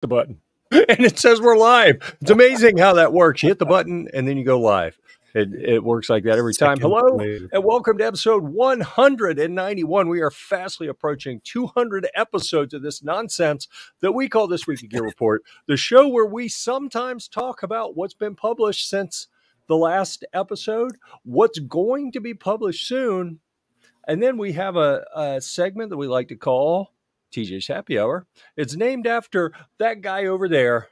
the button. And it says we're live. It's amazing how that works. You hit the button and then you go live. It works like that every time. Hello and welcome to episode 191. We are fastly approaching 200 episodes of this nonsense that we call This Week at Gear Report, the show where we sometimes talk about what's been published since the last episode, what's going to be published soon, and then we have a segment that we like to call TJ's Happy Hour. It's named after that guy over there.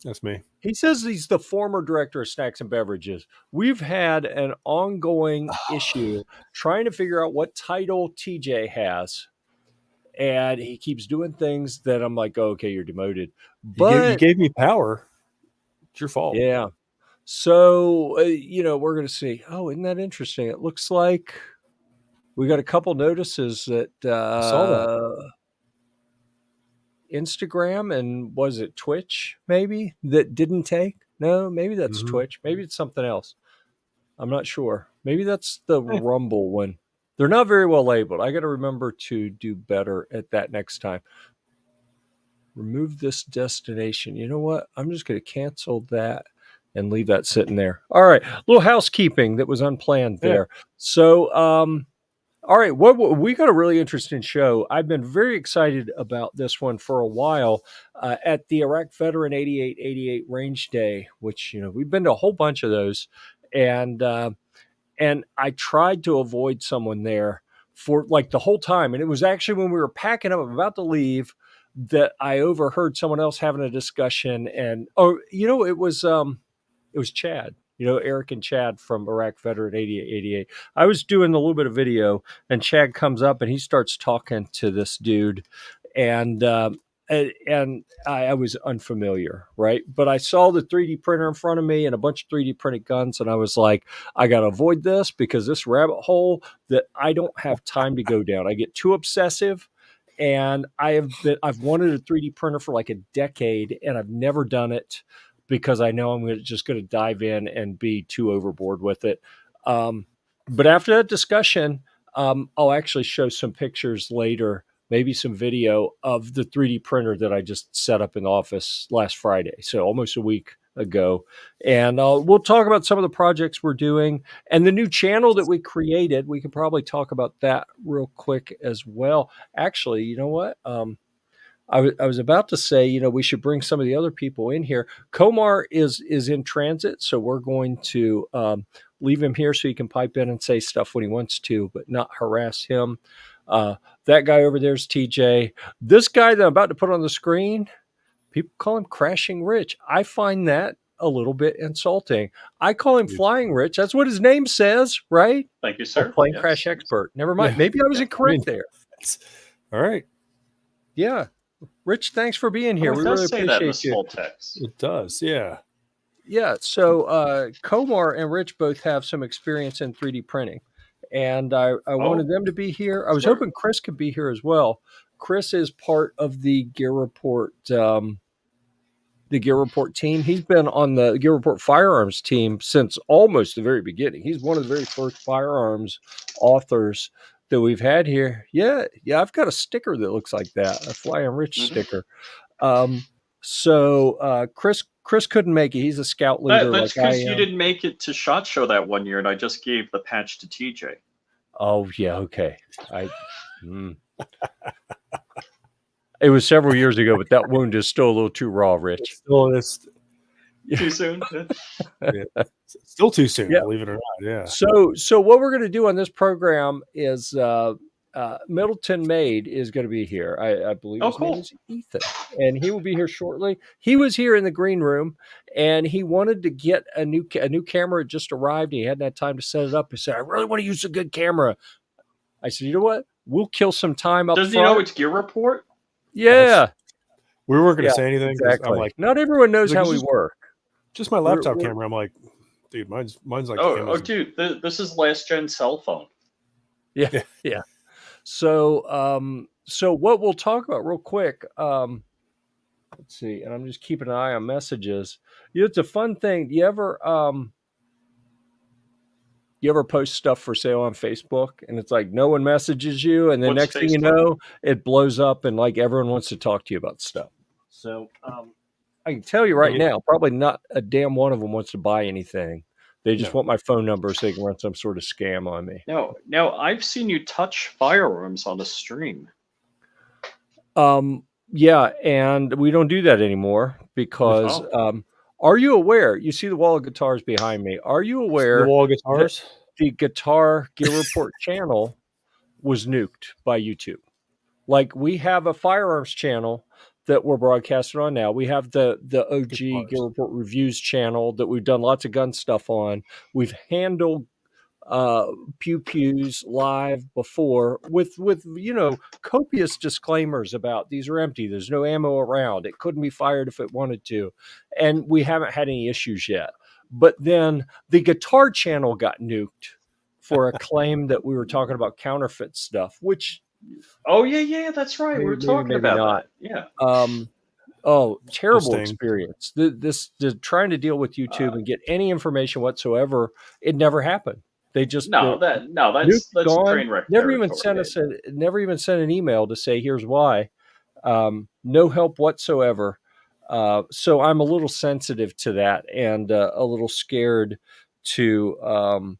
That's me. He says he's the former director of Snacks and Beverages. We've had an ongoing issue trying to figure out what title TJ has. And he keeps doing things that I'm like, oh, okay, you're demoted. But you gave me power. It's your fault. Yeah. So, we're going to see. Oh, isn't that interesting? It looks like we got a couple notices that I saw that. Instagram and was it Twitch maybe that didn't take? No, maybe that's Twitch. Maybe it's something else. I'm not sure. Maybe that's the Rumble one. They're not very well labeled. I got to remember to do better at that next time. Remove this destination. You know what? I'm just going to cancel that and leave that sitting there. All right. A little housekeeping that was unplanned there. So, all right, we got a really interesting show. I've been very excited about this one for a while at the Iraq Veteran 8888 Range Day, which, we've been to a whole bunch of those. And I tried to avoid someone there for like the whole time. And it was actually when we were packing up, about to leave, that I overheard someone else having a discussion. And, it was Chad. Eric and Chad from Iraq Veteran 8888. I was doing a little bit of video, and Chad comes up and he starts talking to this dude, and I was unfamiliar, right? But I saw the 3D printer in front of me and a bunch of 3D printed guns, and I was like, I got to avoid this because this rabbit hole that I don't have time to go down. I get too obsessive. And I've wanted a 3D printer for like a decade, and I've never done it, because I know I'm just going to dive in and be too overboard with it. But after that discussion, I'll actually show some pictures later, maybe some video of the 3D printer that I just set up in the office last Friday. So almost a week ago. And we'll talk about some of the projects we're doing and the new channel that we created. We could probably talk about that real quick as well. Actually, you know what? I was about to say, we should bring some of the other people in here. Komar is in transit, so we're going to leave him here so he can pipe in and say stuff when he wants to, but not harass him. That guy over there is TJ. This guy that I'm about to put on the screen, people call him Crashing Rich. I find that a little bit insulting. I call him Flying Rich. That's what his name says, right? Thank you, sir. Plane Crash Expert. Never mind. Maybe I was incorrect there. All right. Yeah. Rich, thanks for being here. We really appreciate that in the small text. It does, yeah. Yeah, so Komar and Rich both have some experience in 3D printing, and I wanted them to be here. I was hoping Chris could be here as well. Chris is part of the GearReport team. He's been on the GearReport firearms team since almost the very beginning. He's one of the very first firearms authors that we've had here. Yeah, I've got a sticker that looks like that, a Flying Rich sticker. So Chris couldn't make it. He's a scout leader. That's because you didn't make it to SHOT Show that one year, and I just gave the patch to TJ. Oh yeah, okay. It was several years ago, but that wound is still a little too raw, Rich. Too soon. Yeah. Still too soon, believe it or not. Yeah. So what we're going to do on this program is MIddleton Made is going to be here. I believe his name is Ethan, and he will be here shortly. He was here in the green room, and he wanted to get a new camera. It just arrived. He hadn't had time to set it up. He said, "I really want to use a good camera." I said, "You know what? We'll kill some time up front." Does he know it's GearReport? Yeah. We weren't going to say anything. Exactly. I'm like, not everyone knows how we work. Just my laptop camera. I'm like, dude, mine's like. Dude, this is last gen cell phone. Yeah. So, so what we'll talk about real quick. Let's see, and I'm just keeping an eye on messages. It's a fun thing. Do you ever post stuff for sale on Facebook, and it's like no one messages you, and the next thing you know, it blows up, and like everyone wants to talk to you about stuff. So I can tell you right now, probably not a damn one of them wants to buy anything. They just want my phone number so they can run some sort of scam on me. Now I've seen you touch firearms on the stream. Yeah, and we don't do that anymore because are you aware? You see the wall of guitars behind me. Are you aware the wall of guitars? The Guitar Gear Report channel was nuked by YouTube? Like, we have a firearms channel that we're broadcasting on now. We have the OG Gear Report Reviews channel that we've done lots of gun stuff on. We've handled pew pews live before with copious disclaimers about these are empty, there's no ammo around, it couldn't be fired if it wanted to, and we haven't had any issues yet. But then the guitar channel got nuked for a claim that we were talking about counterfeit stuff, which that's right, we were talking about that. Terrible experience. This trying to deal with YouTube and get any information whatsoever, it never happened. They just that's train wreck. Never even sent an email to say here's why. No help whatsoever. So I'm a little sensitive to that and a little scared to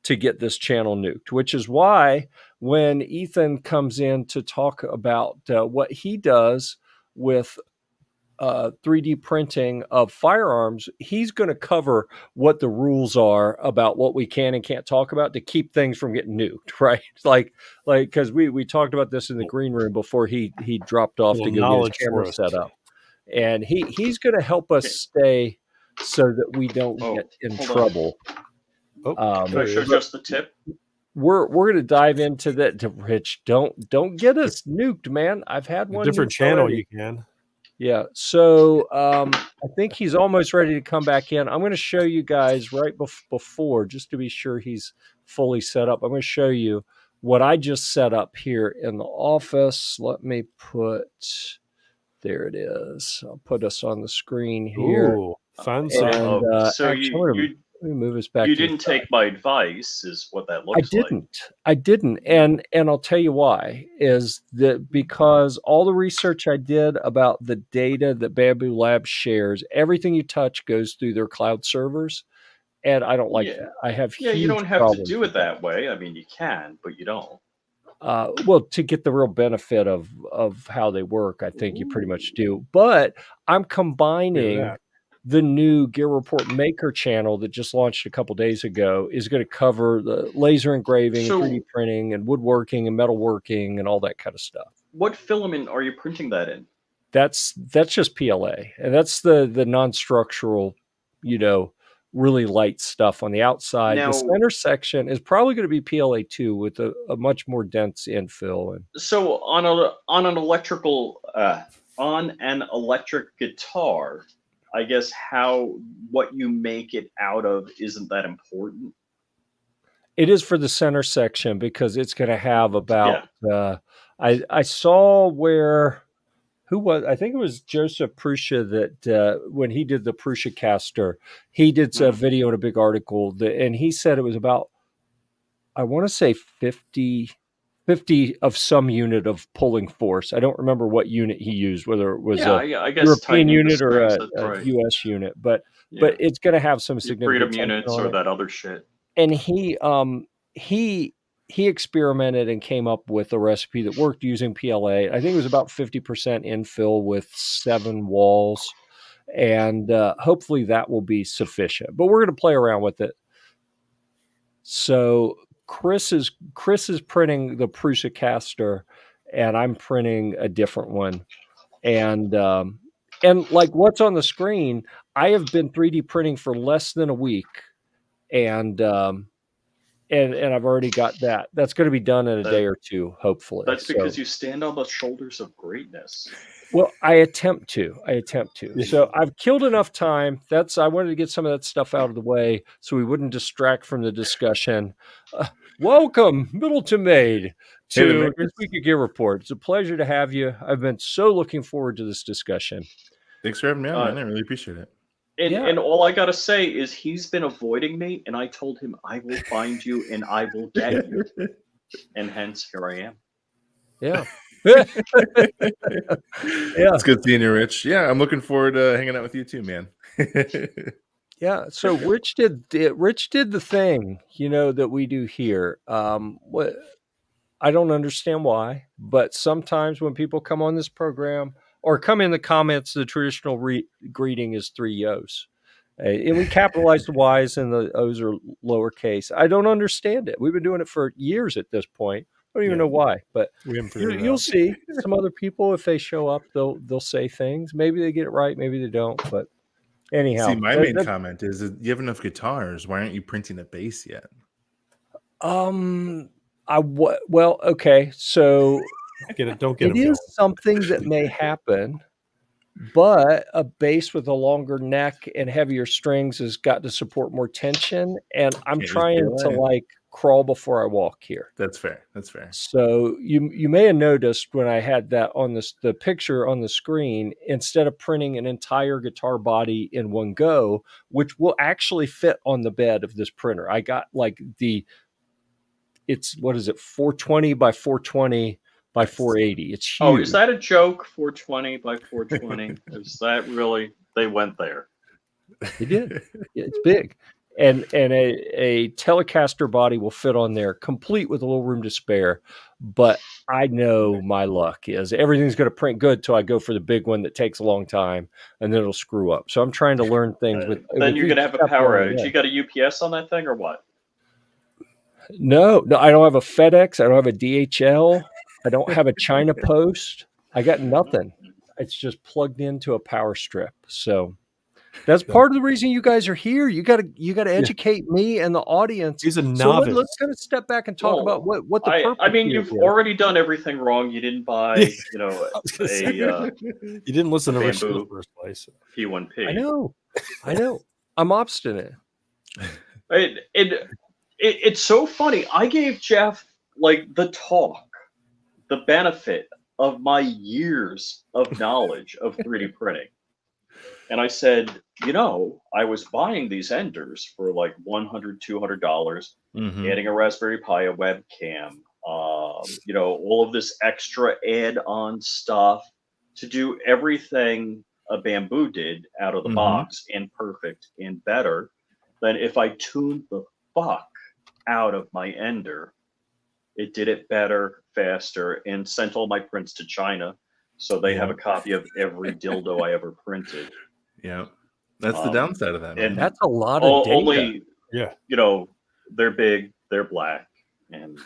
get this channel nuked, which is why when Ethan comes in to talk about what he does with 3D printing of firearms, he's going to cover what the rules are about what we can and can't talk about to keep things from getting nuked, right? Like because we talked about this in the green room before he dropped off to go get his camera set up, and he's going to help us stay so that we don't get in trouble. Can I show just the tip? We're going to dive into that. Rich, don't get us nuked, man. I've had one different channel already. You can. Yeah, so I think he's almost ready to come back in. I'm going to show you guys right before, just to be sure he's fully set up. I'm going to show you what I just set up here in the office. Let me there it is. I'll put us on the screen here. Ooh, fun. So let me move us back. You didn't take my advice, is what that looks like. I didn't. And I'll tell you why, is that because all the research I did about the data that Bamboo Labs shares, everything you touch goes through their cloud servers. And I don't like that. I have huge you don't have to do it that way. I mean, you can, but you don't. Well, to get the real benefit of how they work, I think you pretty much do. But I'm combining the new Gear Report Maker channel that just launched a couple days ago is going to cover the laser engraving, 3D printing, and woodworking and metalworking and all that kind of stuff. What filament are you printing that in? That's just PLA, and that's the non-structural, really light stuff on the outside. Now, the center section is probably going to be PLA 2 with a much more dense infill. And so on an electric guitar, I guess what you make it out of isn't that important. It is for the center section because it's going to have about. I saw where. Who was? I think it was Joseph Prussia that when he did the Prussia caster, he did a video and a big article and he said it was about, I want to say 50 of some unit of pulling force. I don't remember what unit he used, whether it was a European unit or a US unit, but it's going to have some significant freedom units or that other shit. And he experimented and came up with a recipe that worked using PLA. I think it was about 50% infill with 7 walls, and hopefully that will be sufficient. But we're going to play around with it. So Chris is printing the Prusa caster, and I'm printing a different one. And like what's on the screen, I have been 3D printing for less than a week, and I've already got that. That's going to be done in a day or two, hopefully. That's because you stand on the shoulders of greatness. Well, I attempt to. So I've killed enough time. I wanted to get some of that stuff out of the way so we wouldn't distract from the discussion. Welcome, Middleton Made, to this week of Gear Report. It's a pleasure to have you. I've been so looking forward to this discussion. Thanks for having me on, man. I really appreciate it. And all I gotta say is he's been avoiding me, and I told him I will find you and I will get you, and hence here I am. Yeah. It's good seeing you, Rich. Yeah, I'm looking forward to hanging out with you too, man. Yeah. So Rich did the thing, that we do here. What I don't understand why, but sometimes when people come on this program or come in the comments, the traditional greeting is 3 O's. And we capitalize the Y's and the O's are lowercase. I don't understand it. We've been doing it for years at this point. I don't even know why, but you'll see some other people, if they show up, they'll say things. Maybe they get it right, maybe they don't. But anyhow, See, my main comment is you have enough guitars. Why aren't you printing a bass yet? Well, okay, so don't get it is something that may happen, but a bass with a longer neck and heavier strings has got to support more tension, and I'm trying to crawl before I walk here. That's fair. So you may have noticed when I had that on the picture on the screen, instead of printing an entire guitar body in one go, which will actually fit on the bed of this printer, I got it's 420 by 420 by 480. It's huge. Oh, is that a joke? 420 by 420? Is that really? They went there. They did. It's big, and a Telecaster body will fit on there, complete with a little room to spare. But I know my luck is everything's going to print good till I go for the big one that takes a long time, and then it'll screw up. So I'm trying to learn things Then you're going to have a power outage. You got a UPS on that thing or what? No, I don't have a FedEx. I don't have a DHL. I don't have a China Post. I got nothing. It's just plugged into a power strip. So that's part of the reason you guys are here. You got to educate me and the audience. He's a novice. So let's kind of step back and talk about what the purpose. I mean, you've already done everything wrong. You didn't buy, you didn't listen to Rich in the first place. P1P. I know. I'm obstinate. It's so funny. I gave Jeff the benefit of my years of knowledge of 3D printing. And I said, I was buying these Enders for $100, $200, getting a Raspberry Pi, a webcam, all of this extra add-on stuff to do everything a Bamboo did out of the box and perfect and better than if I tuned the fuck out of my Ender. It did it better, faster, and sent all my prints to China, so they have a copy of every dildo I ever printed. Yeah, that's the downside of that. Man. And that's a lot of data. They're big, they're black, and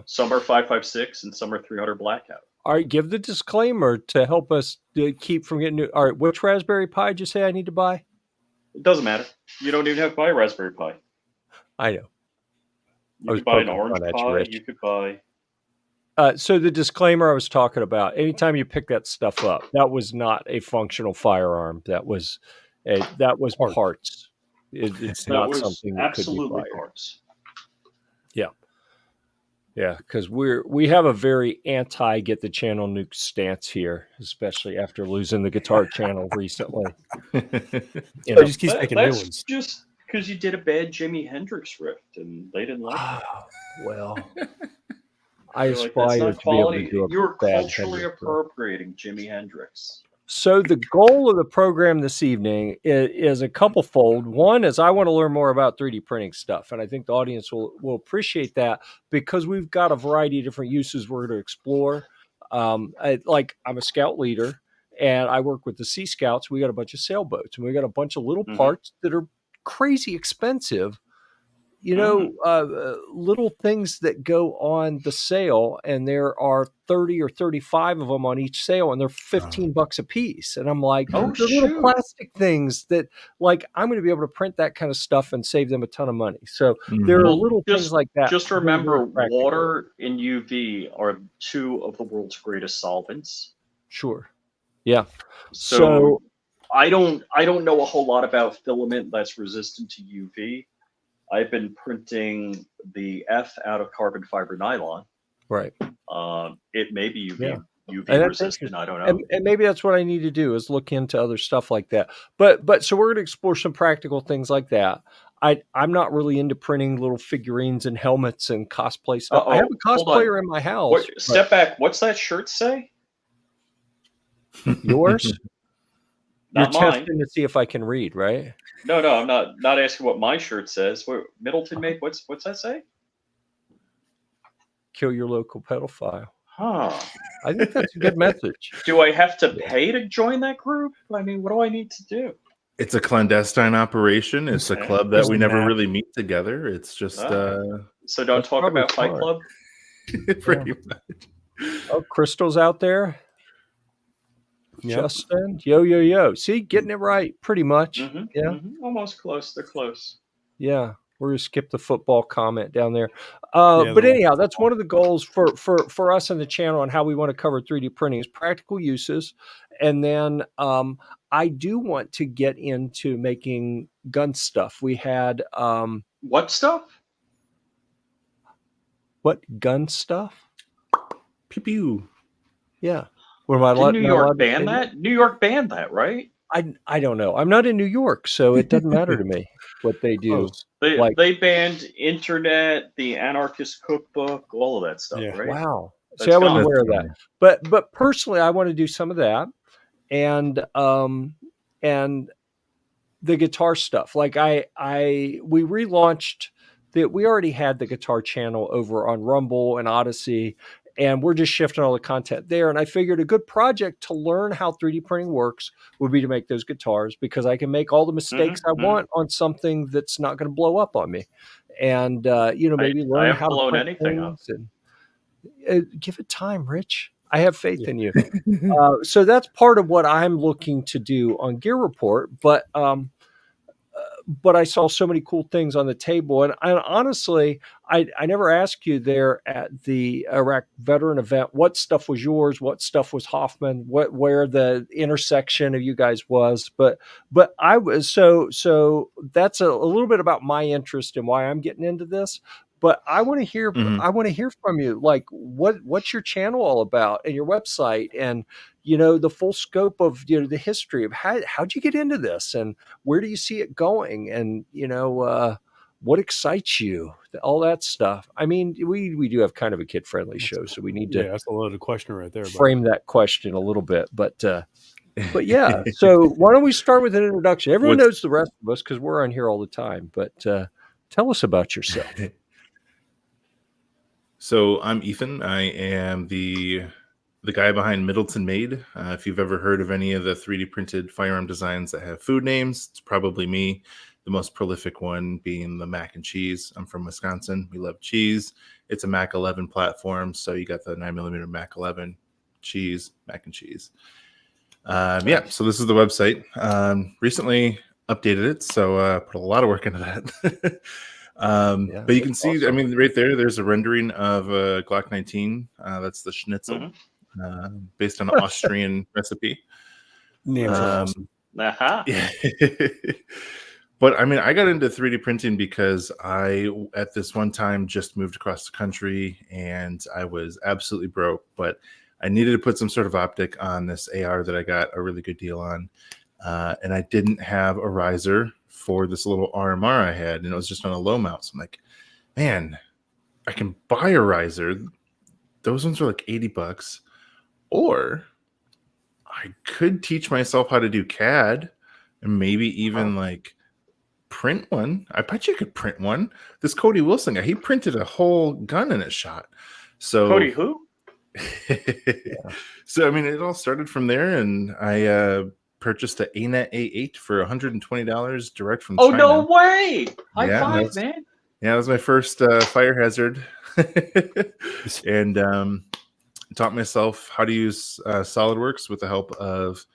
some are 556 and some are 300 blackout. All right, give the disclaimer to help us keep from getting new. All right, which Raspberry Pi did you say I need to buy? It doesn't matter. You don't even have to buy a Raspberry Pi. I know. You could buy an Orange Pi. You could buy. So the disclaimer I was talking about, anytime you pick that stuff up, that was not a functional firearm. That was parts. It's not something that absolutely could be parts. Yeah, because we have a very anti get the channel nuke stance here, especially after losing the guitar channel recently. Just keeps making new ones. Just because you did a bad Jimi Hendrix riff and they didn't like it. Well, I aspire to be able to do a You're bad culturally Hendrix appropriating Jimi Hendrix. So the goal of the program this evening is a couple fold. One is I want to learn more about 3D printing stuff, and I think the audience will appreciate that because we've got a variety of different uses we're going to explore. I'm a scout leader, and I work with the Sea Scouts. We got a bunch of sailboats, and we got a bunch of little parts that are crazy expensive. Little things that go on the sail, and there are 30 or 35 of them on each sail, and they're $15 a piece. And I'm like, little plastic things that, I'm going to be able to print that kind of stuff and save them a ton of money. So there are little things like that. Just remember, water and UV are two of the world's greatest solvents. Sure. Yeah. So I don't know a whole lot about filament that's resistant to UV. I've been printing the F out of carbon fiber nylon. Right. It may be UV resistant. I don't know. And maybe that's what I need to do is look into other stuff like that. But so we're going to explore some practical things like that. I'm not really into printing little figurines and helmets and cosplay stuff. Uh-oh. I have a Hold on. cosplayer in my house. Step back. What's that shirt say? Yours? Not You're mine. testing to see if I can read, right? No, I'm not asking what my shirt says. Middleton Made. What's that say? Kill your local pedophile. Huh. I think that's a good message. Do I have to pay to join that group? I mean, what do I need to do? It's a clandestine operation. It's a club that we never really meet together. It's just so don't talk about Fight Club. Pretty much. Oh, Crystal's out there. Yep. Justin, yo. See, getting it right, pretty much. Almost close. They're close. Yeah, we're gonna skip the football comment down there. But anyhow, that's one of the goals for us on the channel and how we want to cover 3D printing is practical uses, and then I do want to get into making gun stuff. We had what stuff? What gun stuff? Pew pew. Yeah. What am I? Did New York ban that? New York banned that, right? I don't know. I'm not in New York, so it doesn't matter to me what they do. They banned internet, the anarchist cookbook, all of that stuff, right? Wow. See, I wasn't aware of that. But personally, I want to do some of that, and the guitar stuff. Like we relaunched we already had the guitar channel over on Rumble and Odyssey, and we're just shifting all the content there. And I figured a good project to learn how 3D printing works would be to make those guitars, because I can make all the mistakes I want on something that's not going to blow up on me. And, maybe learn how to print anything up. And, give it time, Rich. I have faith in you. So that's part of what I'm looking to do on GearReport. But I saw so many cool things on the table. And honestly, I never asked you there at the Iraq veteran event, what stuff was yours? What stuff was Hoffman? Where the intersection of you guys was? But I was, so that's a little bit about my interest and why I'm getting into this. But I want to hear, I want to hear from you. Like, what's your channel all about and your website, and the full scope of the history of how'd you get into this, and where do you see it going, and what excites you, all that stuff. I mean, we do have kind of a kid friendly show, so we need to that's a loaded question right there. Frame that question a little bit, but yeah. So why don't we start with an introduction? Everyone knows the rest of us because we're on here all the time, but tell us about yourself. So I'm Ethan. I am the guy behind Middleton Made. If you've ever heard of any of the 3D printed firearm designs that have food names, it's probably me. The most prolific one being the mac and cheese. I'm from Wisconsin. We love cheese. It's a Mac 11 platform. So you got the 9mm Mac 11 cheese, mac and cheese. So this is the website. Recently updated it. So put a lot of work into that. But you can see, awesome. I mean, right there's a rendering of a Glock 19. That's the Schnitzel, based on an Austrian recipe. Awesome. Yeah. But I mean, I got into 3D printing because I, at this one time, just moved across the country and I was absolutely broke, but I needed to put some sort of optic on this AR that I got a really good deal on. And I didn't have a riser for this little RMR I had, and it was just on a low mount. So I'm like, man, I can buy a riser. Those ones were like $80, or I could teach myself how to do CAD and maybe even like print one. I bet you could print one. This Cody Wilson guy, he printed a whole gun in a shot. So Cody who? So I mean, it all started from there, and I purchased an ANET A8 for $120 direct from China. Oh, no way! High five, man. Yeah, that was my first fire hazard. And taught myself how to use SolidWorks with the help of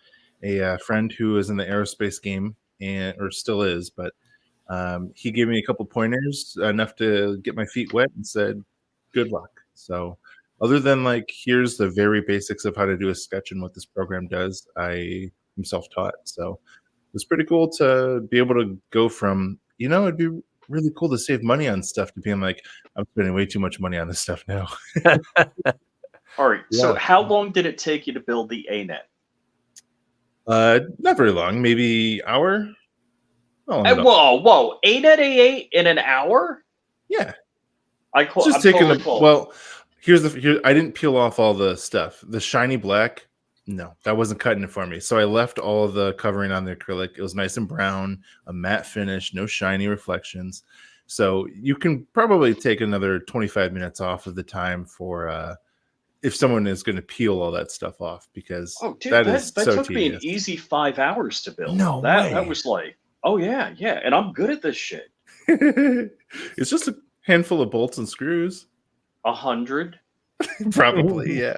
a friend who is in the aerospace game, or still is, but he gave me a couple pointers, enough to get my feet wet, and said, good luck. So other than like, here's the very basics of how to do a sketch and what this program does, I am self-taught. So it's pretty cool to be able to go from, it'd be really cool to save money on stuff, to being like, I'm spending way too much money on this stuff now. All right. Yeah. So how long did it take you to build the ANET? Not very long, maybe hour. Oh, whoa, 8 at A8 in an hour? yeah. I'm Just taking totally the close. well. Here, I didn't peel off all the stuff. The shiny black, no, that wasn't cutting it for me. So I left all of the covering on the acrylic. It was nice and brown, a matte finish, no shiny reflections. So you can probably take another 25 minutes off of the time for if someone is going to peel all that stuff off, because Oh, dude, that is that so took me an tedious. easy 5 hours to build. No That way. was like, oh yeah, and I'm good at this shit. It's just a handful of bolts and screws. 100. Probably, yeah.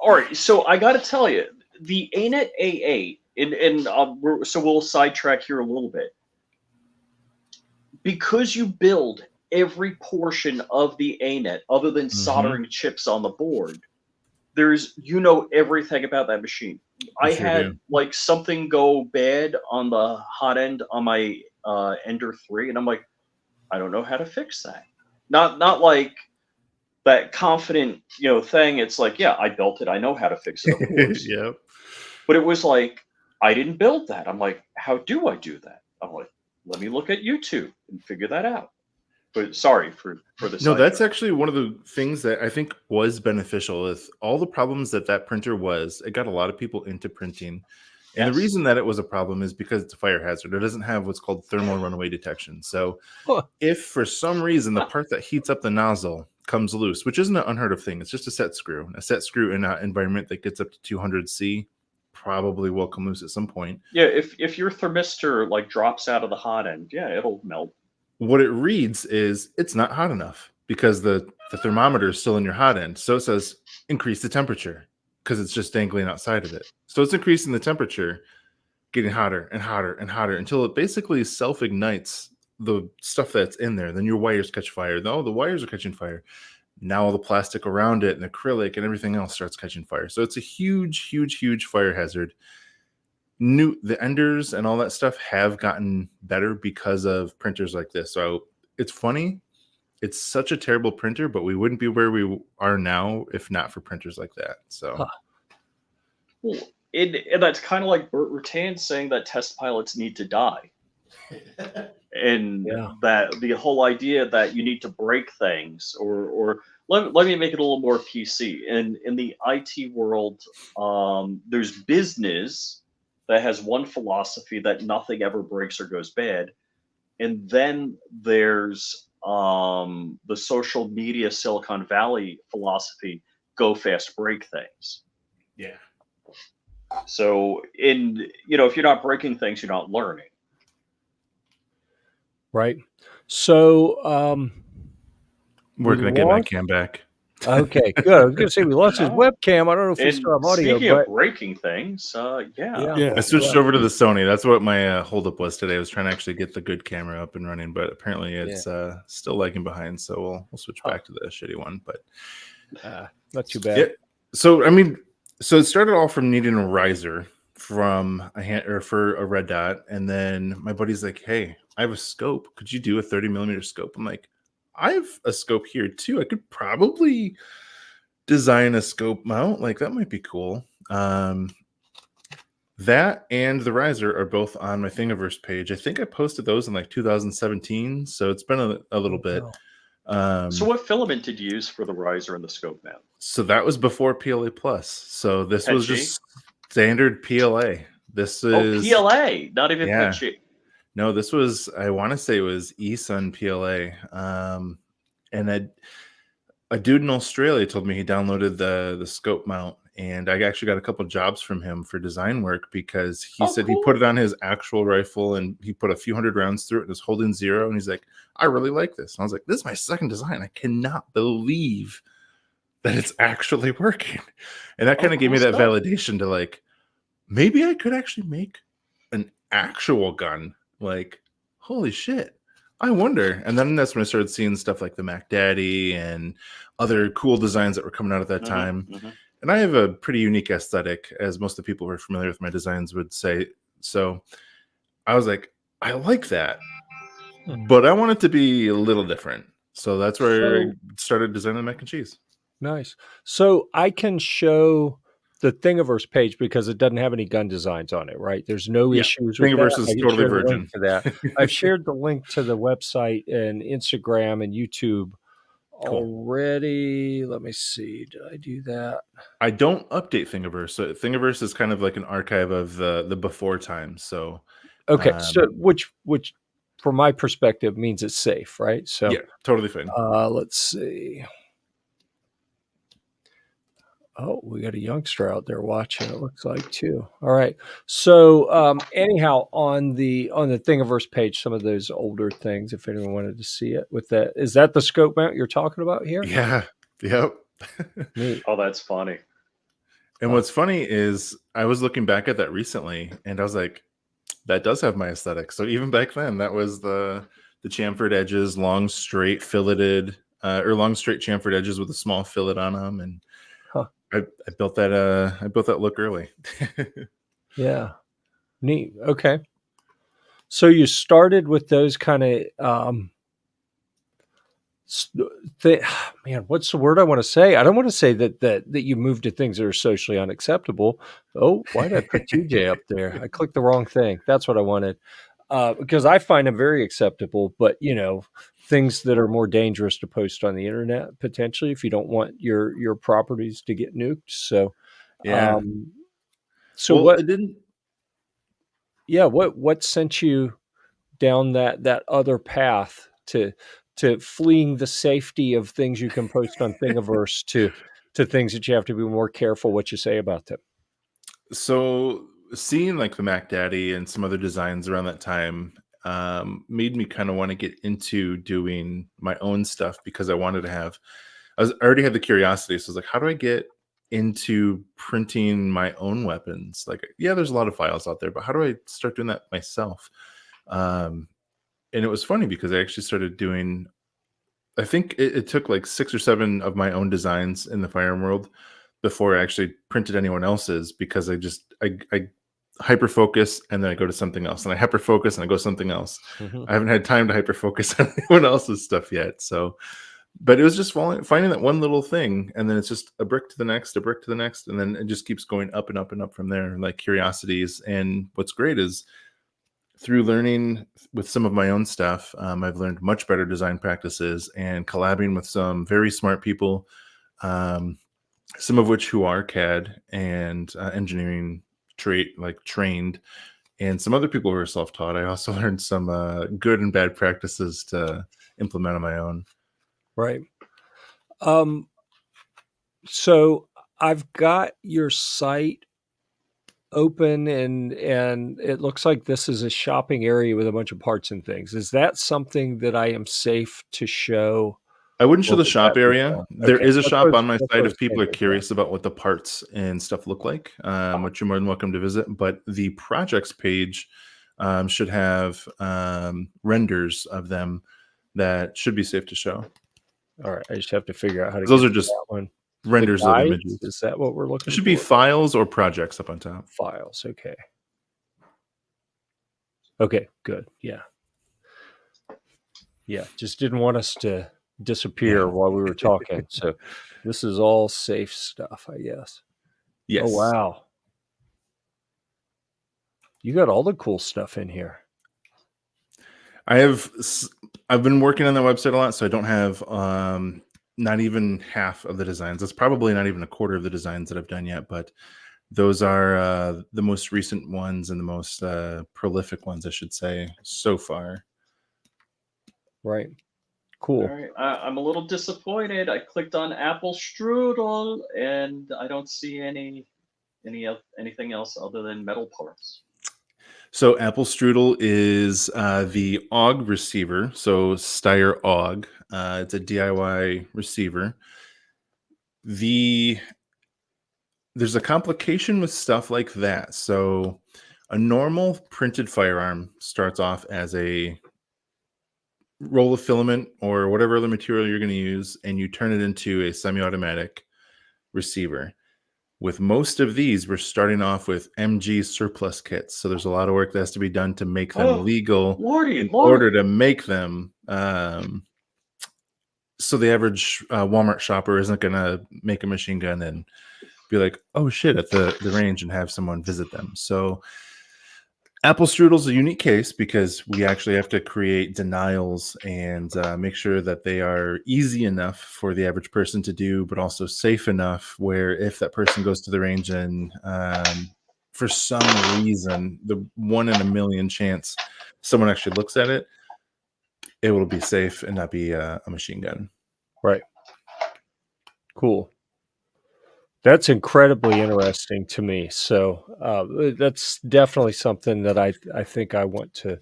All right, so I got to tell you, the ANET A8, so we'll sidetrack here a little bit. Because you build every portion of the ANET other than soldering chips on the board, everything about that machine. I had like something go bad on the hot end on my Ender 3, and I'm like, I don't know how to fix that. Not like that confident, thing. It's like, yeah, I built it. I know how to fix it, of course. Yep. But it was like, I didn't build that. I'm like, how do I do that? I'm like, let me look at YouTube and figure that out. But sorry for the No, that's actually one of the things that I think was beneficial with all the problems that printer was. It got a lot of people into printing. And the reason that it was a problem is because it's a fire hazard. It doesn't have what's called thermal runaway detection. So if for some reason the part that heats up the nozzle comes loose, which isn't an unheard of thing, it's just a set screw. A set screw in an environment that gets up to 200 C probably will come loose at some point. Yeah, if your thermistor like drops out of the hot end, yeah, it'll melt. What it reads is it's not hot enough because the thermometer is still in your hot end. So it says increase the temperature because it's just dangling outside of it. So it's increasing the temperature, getting hotter and hotter and hotter until it basically self-ignites the stuff that's in there. Then your wires catch fire. No, the wires are catching fire. Now all the plastic around it and acrylic and everything else starts catching fire. So it's a huge, huge, huge fire hazard. The Enders and all that stuff have gotten better because of printers like this. So it's funny. It's such a terrible printer, but we wouldn't be where we are now if not for printers like that. So, well, and that's kind of like Burt Rutan saying that test pilots need to die. And that the whole idea that you need to break things or let me make it a little more PC. In the IT world, there's business that has one philosophy that nothing ever breaks or goes bad. And then there's the social media Silicon Valley philosophy, go fast, break things. Yeah. So if you're not breaking things, you're not learning. Right. So working to get my cam back. Okay, good. I was going to say we lost his webcam. I don't know if we still have audio. Speaking of breaking things, yeah, I switched over to the Sony. That's what my holdup was today. I was trying to actually get the good camera up and running, but apparently it's still lagging behind. So we'll switch back to the shitty one. But not too bad. Yeah. So it started all from needing a riser from for a red dot, and then my buddy's like, "Hey, I have a scope. Could you do a 30mm scope?" I'm like, I have a scope here too. I could probably design a scope mount. Like that might be cool. That and the riser are both on my Thingiverse page. I think I posted those in like 2017. So it's been a little bit. So what filament did you use for the riser and the scope mount? So that was before PLA Plus. So this was just standard PLA. This is PLA, not even PETG. No, this was, I want to say it was eSun PLA. And a dude in Australia told me he downloaded the scope mount, and I actually got a couple jobs from him for design work because he said he put it on his actual rifle and he put a few hundred rounds through it and was holding zero. And he's like, I really like this. And I was like, this is my second design. I cannot believe that it's actually working. And that kind of gave me that validation to like, maybe I could actually make an actual gun. Like, holy shit, I wonder. And then that's when I started seeing stuff like the Mac Daddy and other cool designs that were coming out at that time. And I have a pretty unique aesthetic, as most of the people who are familiar with my designs would say. So I was like, I like that, but I want it to be a little different. So that's where I started designing mac and cheese. Nice. So I can show the Thingiverse page because it doesn't have any gun designs on it, right? There's no issues with Thingiverse that. is I can totally share the link virgin. to that. I've shared the link to the website and Instagram and YouTube already. Let me see. Did I do that? I don't update Thingiverse. So Thingiverse is kind of like an archive of the before times. So Okay, so which from my perspective means it's safe, right? So yeah, totally fine. let's see. Oh, we got a youngster out there watching, it looks like, too. All right. So anyhow, on the Thingiverse page, some of those older things, if anyone wanted to see it with that. Is that the scope mount you're talking about here? Yeah. Yep. Neat. Oh, that's funny. And what's funny is I was looking back at that recently and I was like, that does have my aesthetic. So even back then, that was the chamfered edges, long, straight, filleted, or long, straight chamfered edges with a small fillet on them. And I built that look early. Yeah. Neat. Okay. So you started with those kind of man, what's the word I want to say? I don't want to say that you moved to things that are socially unacceptable. Oh, why did I put TJ up there? I clicked the wrong thing. That's what I wanted. Because I find them very acceptable, but things that are more dangerous to post on the internet potentially if you don't want your properties to get nuked. So yeah. So well, what? It didn't. Yeah, what sent you down that other path to fleeing the safety of things you can post on Thingiverse to things that you have to be more careful what you say about them? So seeing like the Mac Daddy and some other designs around that time made me kind of want to get into doing my own stuff because I wanted to have. I already had the curiosity, so I was like, how do I get into printing my own weapons? Like, yeah, there's a lot of files out there, but how do I start doing that myself? And it was funny because I actually started doing. I think it took like 6 or 7 of my own designs in the firearm world before I actually printed anyone else's because I hyper focus and then I go to something else and I hyper focus and I go something else. Mm-hmm. I haven't had time to hyper focus on anyone else's stuff yet. So, but it was just finding that one little thing and then it's just a brick to the next, a brick to the next, and then it just keeps going up and up and up from there, like curiosities. And what's great is through learning with some of my own stuff, I've learned much better design practices and collabing with some very smart people, some of which who are CAD and engineering trained, and some other people who are self-taught. I also learned some good and bad practices to implement on my own. Right. So I've got your site open and it looks like this is a shopping area with a bunch of parts and things. Is that something that I am safe to show? I wouldn't show the shop area. There is a shop on my site if people are curious about what the parts and stuff look like, which you're more than welcome to visit. But the projects page should have renders of them that should be safe to show. All right, I just have to figure out how to. Those are just that one. Renders of images. Is that what we're looking for? It should be files or projects up on top. Files, okay. Okay, good. Yeah. Yeah, just didn't want us to disappear while we were talking. So this is all safe stuff, I guess. Yes. Oh, wow. You got all the cool stuff in here. I've been working on that website a lot, so I don't have not even half of the designs. That's probably not even a quarter of the designs that I've done yet, but those are the most recent ones and the most prolific ones, I should say, so far. Right. Cool. All right. I'm a little disappointed. I clicked on apple strudel and I don't see anything else other than metal parts. So apple strudel is the AUG receiver. So Steyr AUG. It's a DIY receiver. There's a complication with stuff like that. So a normal printed firearm starts off as a roll of filament or whatever other material you're going to use, and you turn it into a semi-automatic receiver. With most of these, we're starting off with MG surplus kits. So there's a lot of work that has to be done to make them legal in order to make them. So the average Walmart shopper isn't going to make a machine gun and be like, oh shit, at the range and have someone visit them. So apple strudel's a unique case because we actually have to create denials and make sure that they are easy enough for the average person to do, but also safe enough where if that person goes to the range and for some reason, the 1 in a million chance someone actually looks at it, it will be safe and not be a machine gun. Right. Cool. That's incredibly interesting to me. So that's definitely something that I think I want to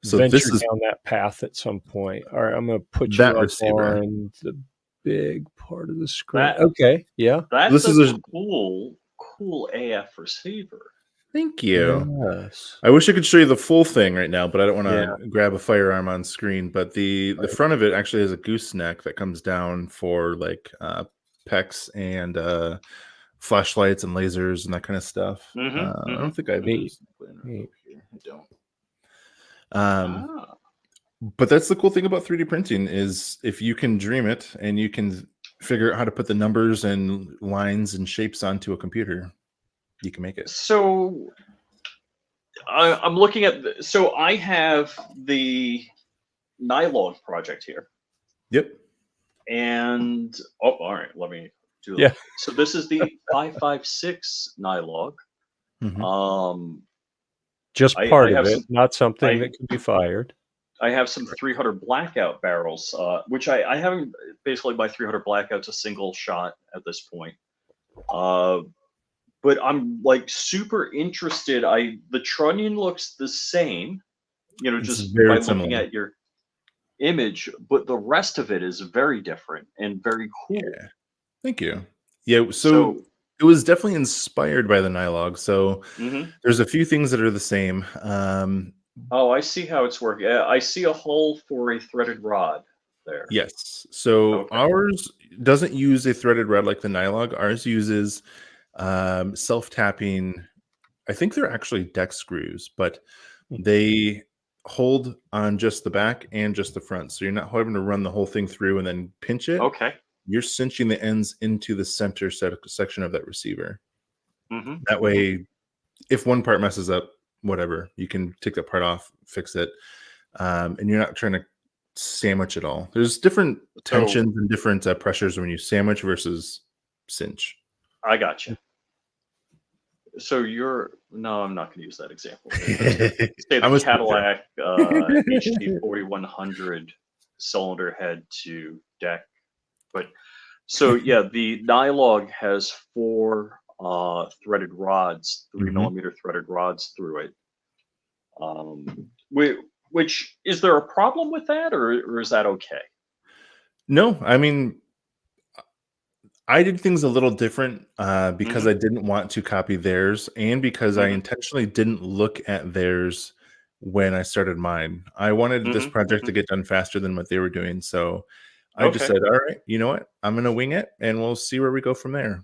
venture this is down that path at some point. All right, I'm going to put you that up receiver. on the big part of the screen. That- Okay, yeah. That's This a is a- cool AF receiver. Thank you. Yes. I wish I could show you the full thing right now, but I don't want to Yeah. grab a firearm on screen. But the Right. front of it actually has a gooseneck that comes down for like PEX and flashlights and lasers and that kind of stuff. I don't think I have a Neat. gooseneck laying Neat. over here. I don't. But that's the cool thing about 3D printing is if you can dream it and you can figure out how to put the numbers and lines and shapes onto a computer, you can make it. So I'm looking at. So I have the Nylog project here, Yep. and all right. Let me do it. Yeah. So this is the 5.56 Nylog. Mhm. Just I part of have it, some- not something that can be fired. I have some 300 blackout barrels, which I haven't. Basically, my 300 blackout's a single shot at this point. But I'm like super interested. The trunnion looks the same, It's just very by looking similar. at your image, but the rest of it is very different and very cool. Yeah. Thank you. Yeah. So it was definitely inspired by the Nylog. So there's a few things that are the same. Oh, I see how it's working. I see a hole for a threaded rod there. Yes. So Okay. ours doesn't use a threaded rod like the Nylog. Ours uses self-tapping. I think they're actually deck screws, but they hold on just the back and just the front. So you're not having to run the whole thing through and then pinch it. Okay. You're cinching the ends into the center section of that receiver. Mhm. That way, if one part messes up, whatever, you can take that part off, fix it, and you're not trying to sandwich it all. There's different tensions and different pressures when you sandwich versus cinch. I got you. So no, I'm not going to use that example. Say the Cadillac HD 4100 cylinder head to deck, but so yeah, the Nylog has 4 threaded rods, 3mm threaded rods through it. Which is there a problem with that, or is that okay? No, I mean, I did things a little different because I didn't want to copy theirs, and because I intentionally didn't look at theirs when I started mine. I wanted this project to get done faster than what they were doing, so I just said, "All right, you know what? I'm going to wing it, and we'll see where we go from there."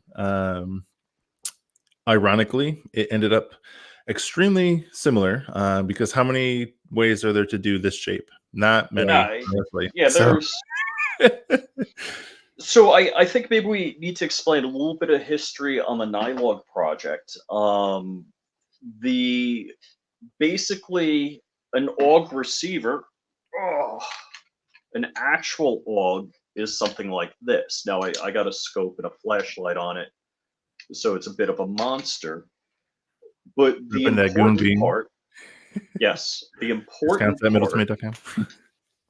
Ironically, it ended up extremely similar because how many ways are there to do this shape? Not many. Honestly. Yeah, there's. So I think maybe we need to explain a little bit of history on the Nylog project. Basically an AUG receiver, an actual AUG is something like this. Now I got a scope and a flashlight on it, so it's a bit of a monster. But the important part, yes, the important part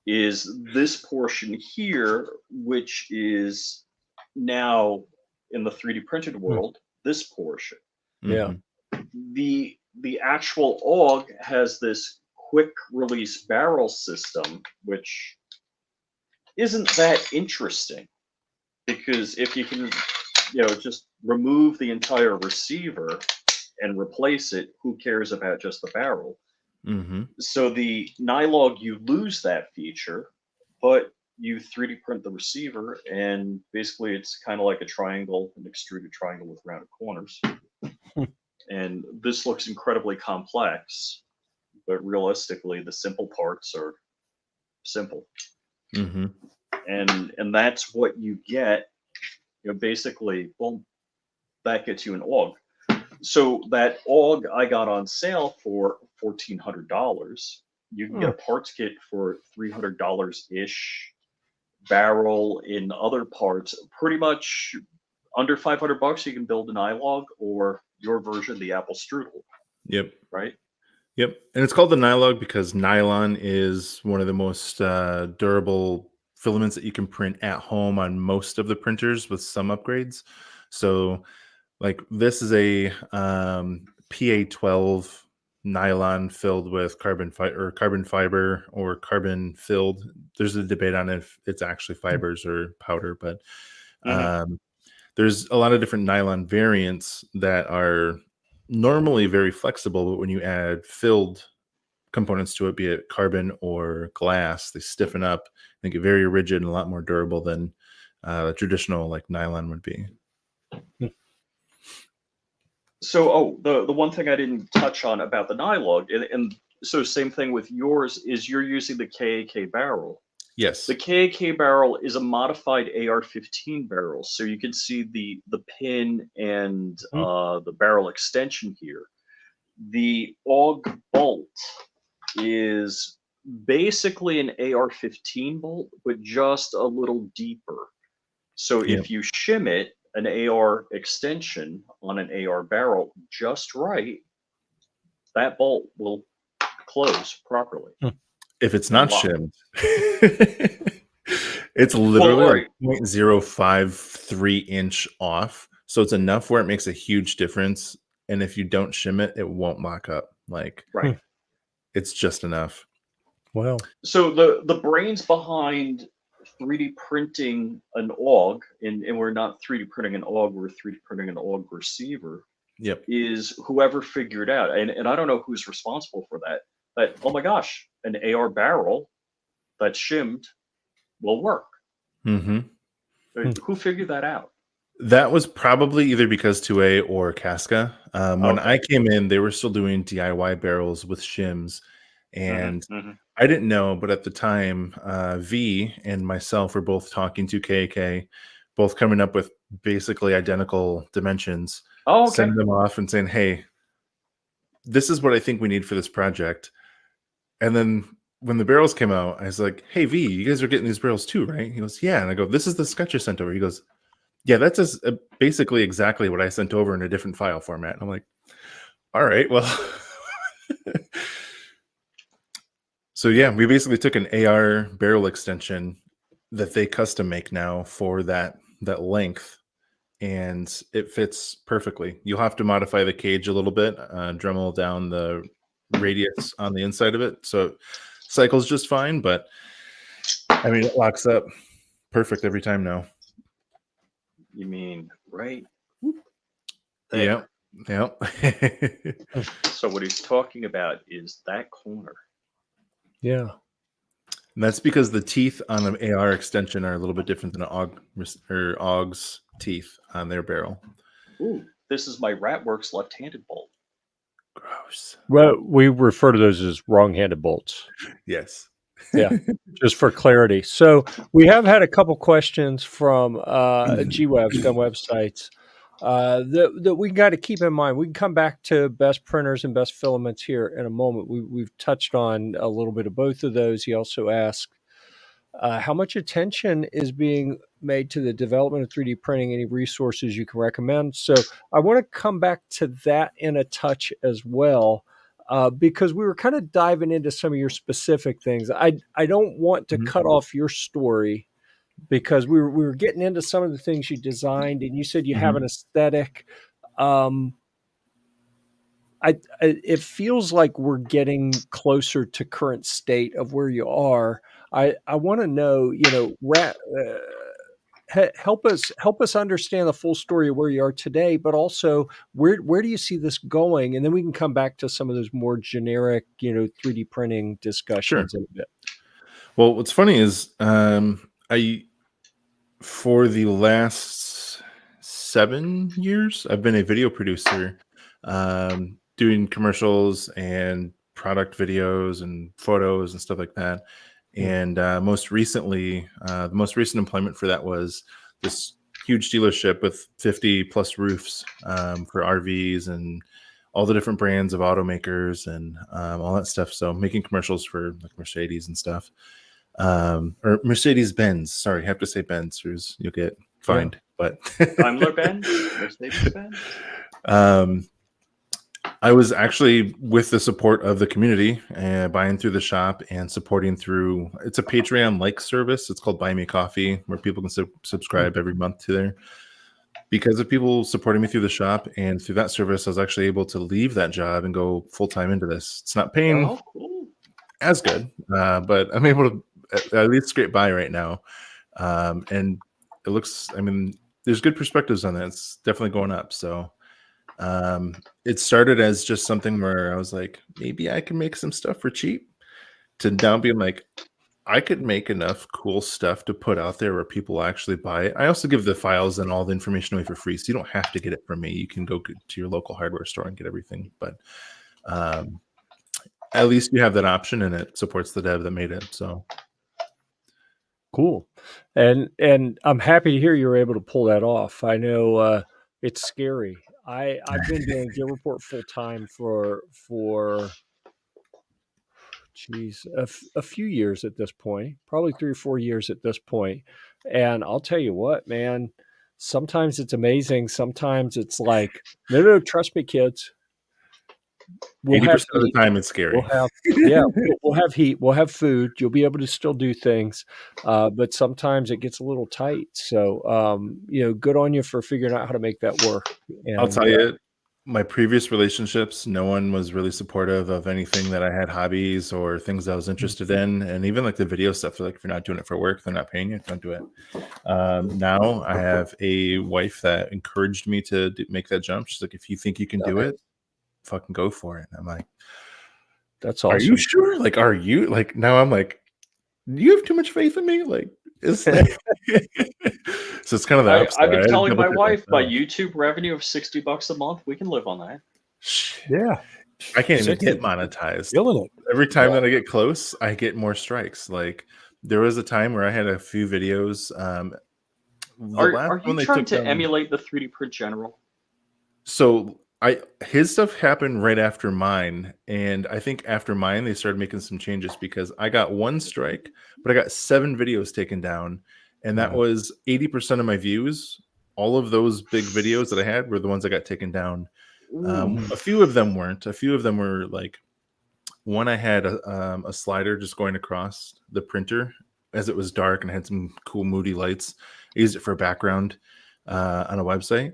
is this portion here, which is now in the 3D printed world, this portion. Yeah. The actual AUG has this quick release barrel system, which isn't that interesting because if you can, just remove the entire receiver and replace it, who cares about just the barrel? So the Nylog, you lose that feature, but you 3D print the receiver, and basically it's kind of like a triangle, an extruded triangle with rounded corners. And this looks incredibly complex, but realistically, the simple parts are simple. And that's what you get. Basically, well, that gets you an AUG. So that AUG I got on sale for $1,400. You can get a parts kit for $300 ish. Barrel in other parts, pretty much under $500. You can build an iLog or your version, the Apple Strudel. Yep. Right. Yep. And it's called the Nylog because nylon is one of the most durable filaments that you can print at home on most of the printers with some upgrades. So like this is a PA12 nylon filled with carbon fiber or carbon filled. There's a debate on if it's actually fibers or powder, but there's a lot of different nylon variants that are normally very flexible, but when you add filled components to it, be it carbon or glass, they stiffen up and get very rigid and a lot more durable than the traditional like nylon would be. So, the one thing I didn't touch on about the Nylog, and so same thing with yours, is you're using the KAK barrel. Yes. The KAK barrel is a modified AR-15 barrel, so you can see the pin and the barrel extension here. The AUG bolt is basically an AR-15 bolt, but just a little deeper. So if you shim it, an AR extension on an AR barrel just right, that bolt will close properly. If it's not shimmed, it's literally like 0.053 inch off. So it's enough where it makes a huge difference. And if you don't shim it, it won't lock up. Like, it's just enough. Wow. So the brains behind 3D printing an AUG, and we're not 3D printing an AUG, we're 3D printing an AUG receiver. Yep. Is whoever figured out, and I don't know who's responsible for that, but oh my gosh, an AR barrel that's shimmed will work. Who figured that out? That was probably either because 2A or Casca. When I came in, they were still doing DIY barrels with shims. And I didn't know, but at the time, V and myself were both talking to KK, both coming up with basically identical dimensions, sending them off and saying, hey, this is what I think we need for this project. And then when the barrels came out, I was like, hey, V, you guys are getting these barrels too, right? He goes, yeah. And I go, this is the sketch I sent over. He goes, yeah, that's just basically exactly what I sent over in a different file format. And I'm like, all right, well. So yeah, we basically took an AR barrel extension that they custom make now for that length, and it fits perfectly. You'll have to modify the cage a little bit, Dremel down the radius on the inside of it, so it cycles just fine. But I mean, it locks up perfect every time now. You mean right? Yeah. So what he's talking about is that corner. Yeah. And that's because the teeth on an AR extension are a little bit different than an AUG's teeth on their barrel. Ooh, this is my Ratworks left-handed bolt. Gross. Well, we refer to those as wrong-handed bolts. Yes. Yeah, just for clarity. So we have had a couple questions from GWebs, gun websites, that we got to keep in mind. We can come back to best printers and best filaments here in a moment. We've touched on a little bit of both of those. He also asked how much attention is being made to the development of 3D printing, any resources you can recommend. So I want to come back to that in a touch as well. Because we were kind of diving into some of your specific things. I don't want to cut off your story because we were getting into some of the things you designed, and you said you have an aesthetic. It feels like we're getting closer to current state of where you are. I want to know, help us understand the full story of where you are today, but also where do you see this going? And then we can come back to some of those more generic, 3D printing discussions in a bit. Well, what's funny is for the last 7 years, I've been a video producer, doing commercials and product videos and photos and stuff like that. And most recently, the most recent employment for that was this huge dealership with 50 plus roofs for RVs and all the different brands of automakers and all that stuff. So making commercials for like Mercedes and stuff, or Mercedes Benz. Sorry, I have to say Benz. You'll get fined. But Daimler Benz, Mercedes Benz. I was actually with the support of the community, buying through the shop and supporting through. It's a Patreon-like service. It's called Buy Me Coffee, where people can subscribe every month to there. Because of people supporting me through the shop and through that service, I was actually able to leave that job and go full-time into this. It's not paying as good, but I'm able to at least scrape by right now. And it looks, I mean, there's good perspectives on that. It's definitely going up. So it started as just something where I was like, maybe I can make some stuff for cheap, to now being like, I could make enough cool stuff to put out there where people actually buy it. I also give the files and all the information away for free, so you don't have to get it from me. You can go to your local hardware store and get everything. But at least you have that option, and it supports the dev that made it. So cool. And I'm happy to hear you were able to pull that off. I know it's scary. I've been doing GearReport full time for a few years at this point, probably 3 or 4 years at this point. And I'll tell you what, man, sometimes it's amazing. Sometimes it's like, no, trust me, kids. 80% of the time it's scary. We'll have heat, we'll have food. You'll be able to still do things, but sometimes it gets a little tight. So, good on you for figuring out how to make that work. And I'll tell you, my previous relationships, no one was really supportive of anything that I had hobbies or things I was interested in. And even like the video stuff, like if you're not doing it for work, they're not paying you, don't do it. Now I have a wife that encouraged me to make that jump. She's like, if you think you can do it, fucking go for it. And I'm like, that's awesome. Are you sure? Like, are you like, now I'm like, you have too much faith in me? Like, is that so it's kind of the I've been telling my wife, my YouTube revenue of $60 a month, we can live on that. Yeah. I can't even get monetized. Killing it. Every time that I get close, I get more strikes. Like there was a time where I had a few videos. Are you trying to emulate the 3D Print General? So his stuff happened right after mine, and I think after mine they started making some changes because I got 1 strike, but I got 7 videos taken down, and that was 80% of my views. All of those big videos that I had were the ones that got taken down. A few of them weren't. A few of them were like, one I had a slider just going across the printer as it was dark and had some cool moody lights. I used it for a background on a website.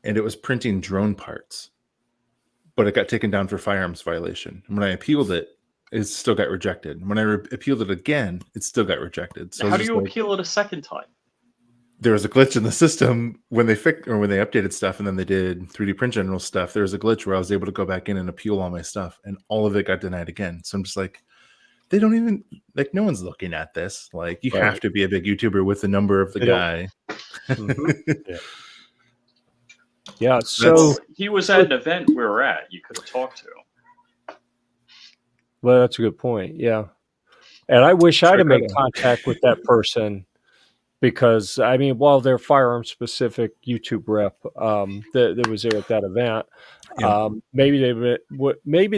And it was printing drone parts, but it got taken down for firearms violation. And when I appealed it, it still got rejected. When I appealed it again, it still got rejected. So how do you appeal it a second time? There was a glitch in the system when they updated stuff, and then they did 3D Print General stuff. There was a glitch where I was able to go back in and appeal all my stuff, and all of it got denied again. So I'm just like, they don't even like, no one's looking at this. Like, you have to be a big YouTuber with the number of the guy. Yeah, so he was at an event we were at. You could have talked to him. Well, that's a good point. Yeah, and I wish I'd have made contact with that person because I mean, while they're firearm specific YouTube rep that was there at that event, maybe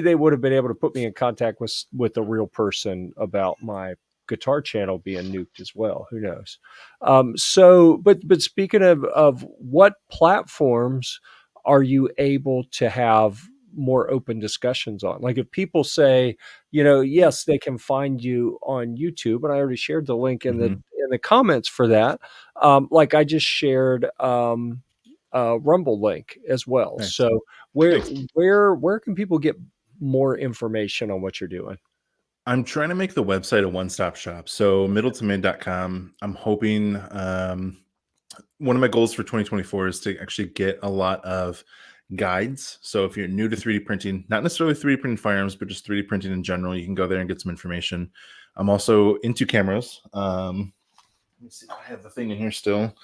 they would have been able to put me in contact with a real person about my guitar channel being nuked as well. Who knows? But speaking of what platforms are you able to have more open discussions on? Like if people say, yes, they can find you on YouTube, and I already shared the link in the comments for that. Like I just shared a Rumble link as well. Nice. So where can people get more information on what you're doing? I'm trying to make the website a one-stop shop. So MiddletonMade.com. I'm hoping one of my goals for 2024 is to actually get a lot of guides. So if you're new to 3D printing, not necessarily 3D printing firearms, but just 3D printing in general, you can go there and get some information. I'm also into cameras. Let me see if I have the thing in here still.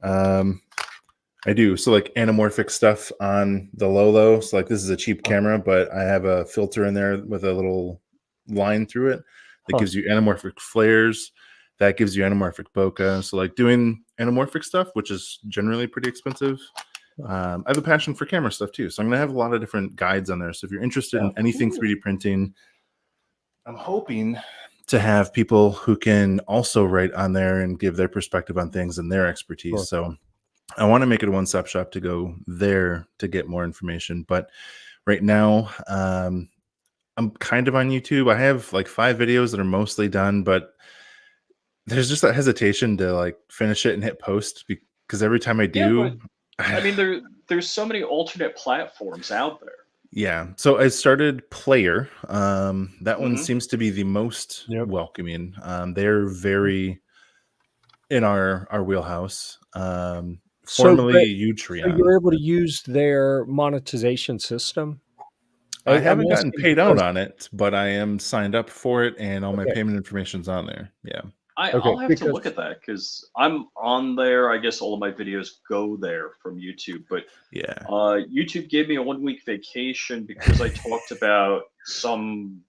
I do. So like anamorphic stuff on the Lolo. So like this is a cheap camera, but I have a filter in there with a little line through it that gives you anamorphic flares. that gives you anamorphic bokeh. So like doing anamorphic stuff, which is generally pretty expensive. I have a passion for camera stuff too. So I'm going to have a lot of different guides on there. So if you're interested in anything 3D printing, I'm hoping to have people who can also write on there and give their perspective on things and their expertise. Sure. So I want to make it a one-stop shop to go there to get more information. But right now, I'm kind of on YouTube. I have like 5 videos that are mostly done, but there's just that hesitation to like finish it and hit post because every time I do, I mean, there's so many alternate platforms out there. Yeah. So I started Player. That one seems to be the most welcoming. They're very in our wheelhouse. Formerly Utreon. So you're able to use their monetization system? I haven't gotten paid out on it, but I am signed up for it, and all my payment information's on there. Yeah. I'll have to look at that because I'm on there. I guess all of my videos go there from YouTube, but YouTube gave me a 1-week vacation because I talked about some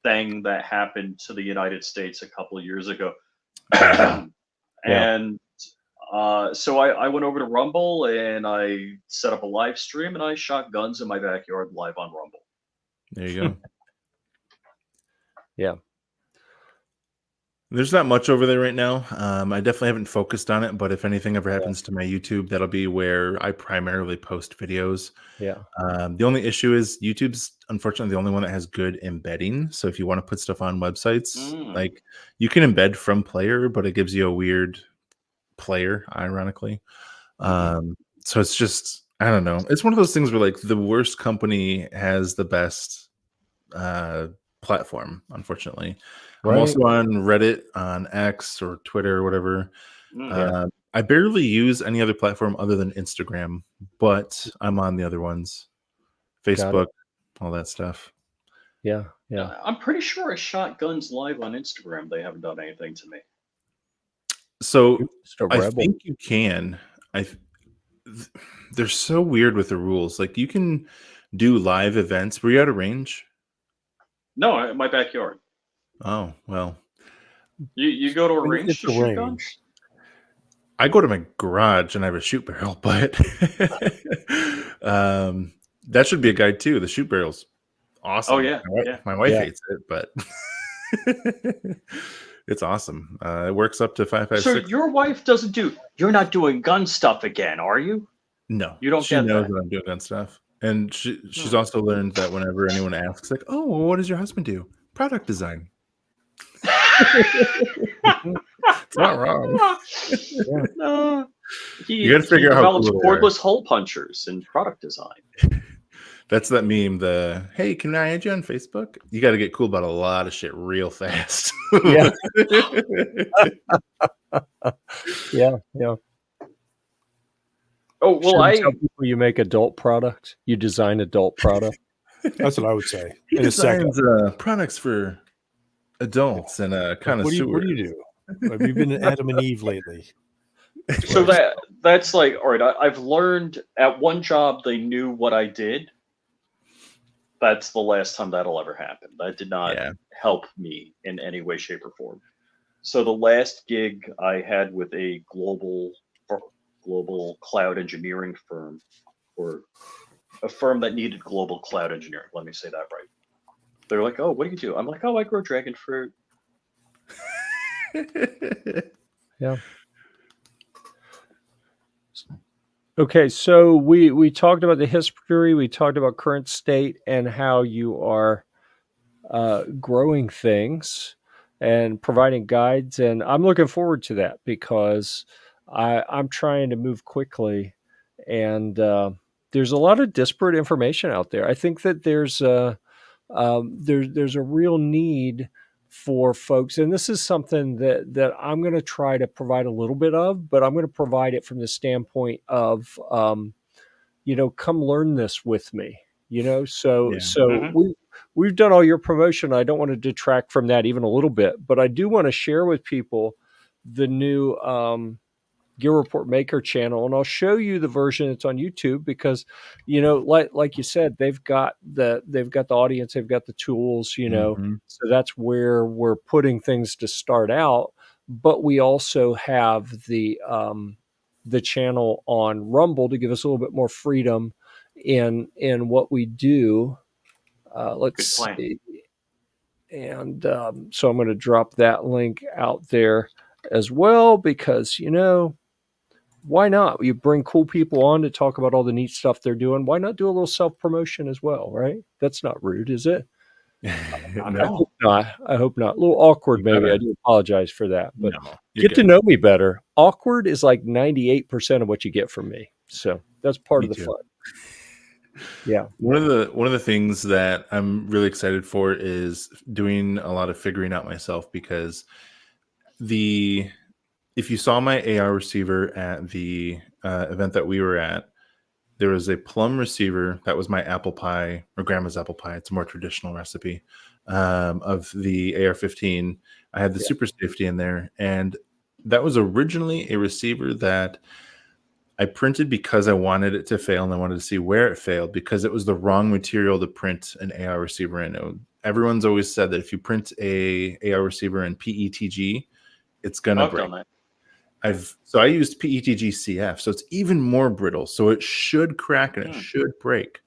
thing that happened to the United States a couple of years ago. And so I went over to Rumble and I set up a live stream and I shot guns in my backyard live on Rumble. There you go. Yeah. There's not much over there right now. I definitely haven't focused on it, but if anything ever happens to my YouTube, that'll be where I primarily post videos. Yeah. The only issue is YouTube's unfortunately the only one that has good embedding. So if you want to put stuff on websites, like you can embed from Player, but it gives you a weird player, ironically. So it's just, I don't know. It's one of those things where like the worst company has the best platform, unfortunately. I'm also on Reddit, on X or Twitter or whatever. I barely use any other platform other than Instagram, but I'm on the other ones. Facebook, all that stuff. Yeah. I'm pretty sure I shot guns live on Instagram. They haven't done anything to me. So I think you can. They're so weird with the rules. Like you can do live events. Were you at a range? No, in my backyard. Oh, well. You go to a range to shoot guns? I go to my garage and I have a shoot barrel, but that should be a guide too. The shoot barrel's awesome. Oh, yeah. My wife hates it, but it's awesome. It works up to 5.56. So your wife doesn't you're not doing gun stuff again, are you? No. You don't she get knows that. that I'm doing gun stuff. And she's also learned that whenever anyone asks, like, oh, well, what does your husband do? Product design. It's not wrong. You got to figure out how develops cordless hole punchers in product design. That's that meme. Hey, can I add you on Facebook? You got to get cool about a lot of shit real fast. Yeah. Oh well, tell people you make adult product. You design adult product. That's what I would say. He designs products for adults and kind of. What do you do? Have you been Adam and Eve lately? So that's like, all right, I've learned at one job they knew what I did. That's the last time that'll ever happen. That did not help me in any way, shape, or form. So the last gig I had with a global cloud engineering firm, or a firm that needed global cloud engineering. Let me say that right. They're like, oh, what do you do? I'm like, oh, I grow dragon fruit. Yeah. Okay, so we talked about the history, we talked about current state and how you are growing things and providing guides, and I'm looking forward to that because I'm trying to move quickly, and there's a lot of disparate information out there. I think that there's a real need for folks, and this is something that I'm going to try to provide a little bit of, but I'm going to provide it from the standpoint of, come learn this with me, so we've done all your promotion. I don't want to detract from that even a little bit, but I do want to share with people the new GearReport Maker channel, and I'll show you the version that's on YouTube because, like you said, they've got the audience, they've got the tools, so that's where we're putting things to start out. but we also have the channel on Rumble to give us a little bit more freedom in what we do. Let's see. And so I'm going to drop that link out there as well, because, why not? You bring cool people on to talk about all the neat stuff they're doing. Why not do a little self-promotion as well, right? That's not rude, is it? I hope not. I hope not. A little awkward, maybe. I do apologize for that. But get to know me better. Awkward is like 98% of what you get from me. So that's part of the fun. Yeah. One of the things that I'm really excited for is doing a lot of figuring out myself, because if you saw my AR receiver at the event that we were at, there was a plum receiver that was my apple pie, or grandma's apple pie. It's a more traditional recipe of the AR-15. I had the super safety in there, and that was originally a receiver that I printed because I wanted it to fail, and I wanted to see where it failed, because it was the wrong material to print an AR receiver in. Everyone's always said that if you print a AR receiver in PETG, it's gonna break. I used PETG CF, so it's even more brittle. So it should crack and it should break.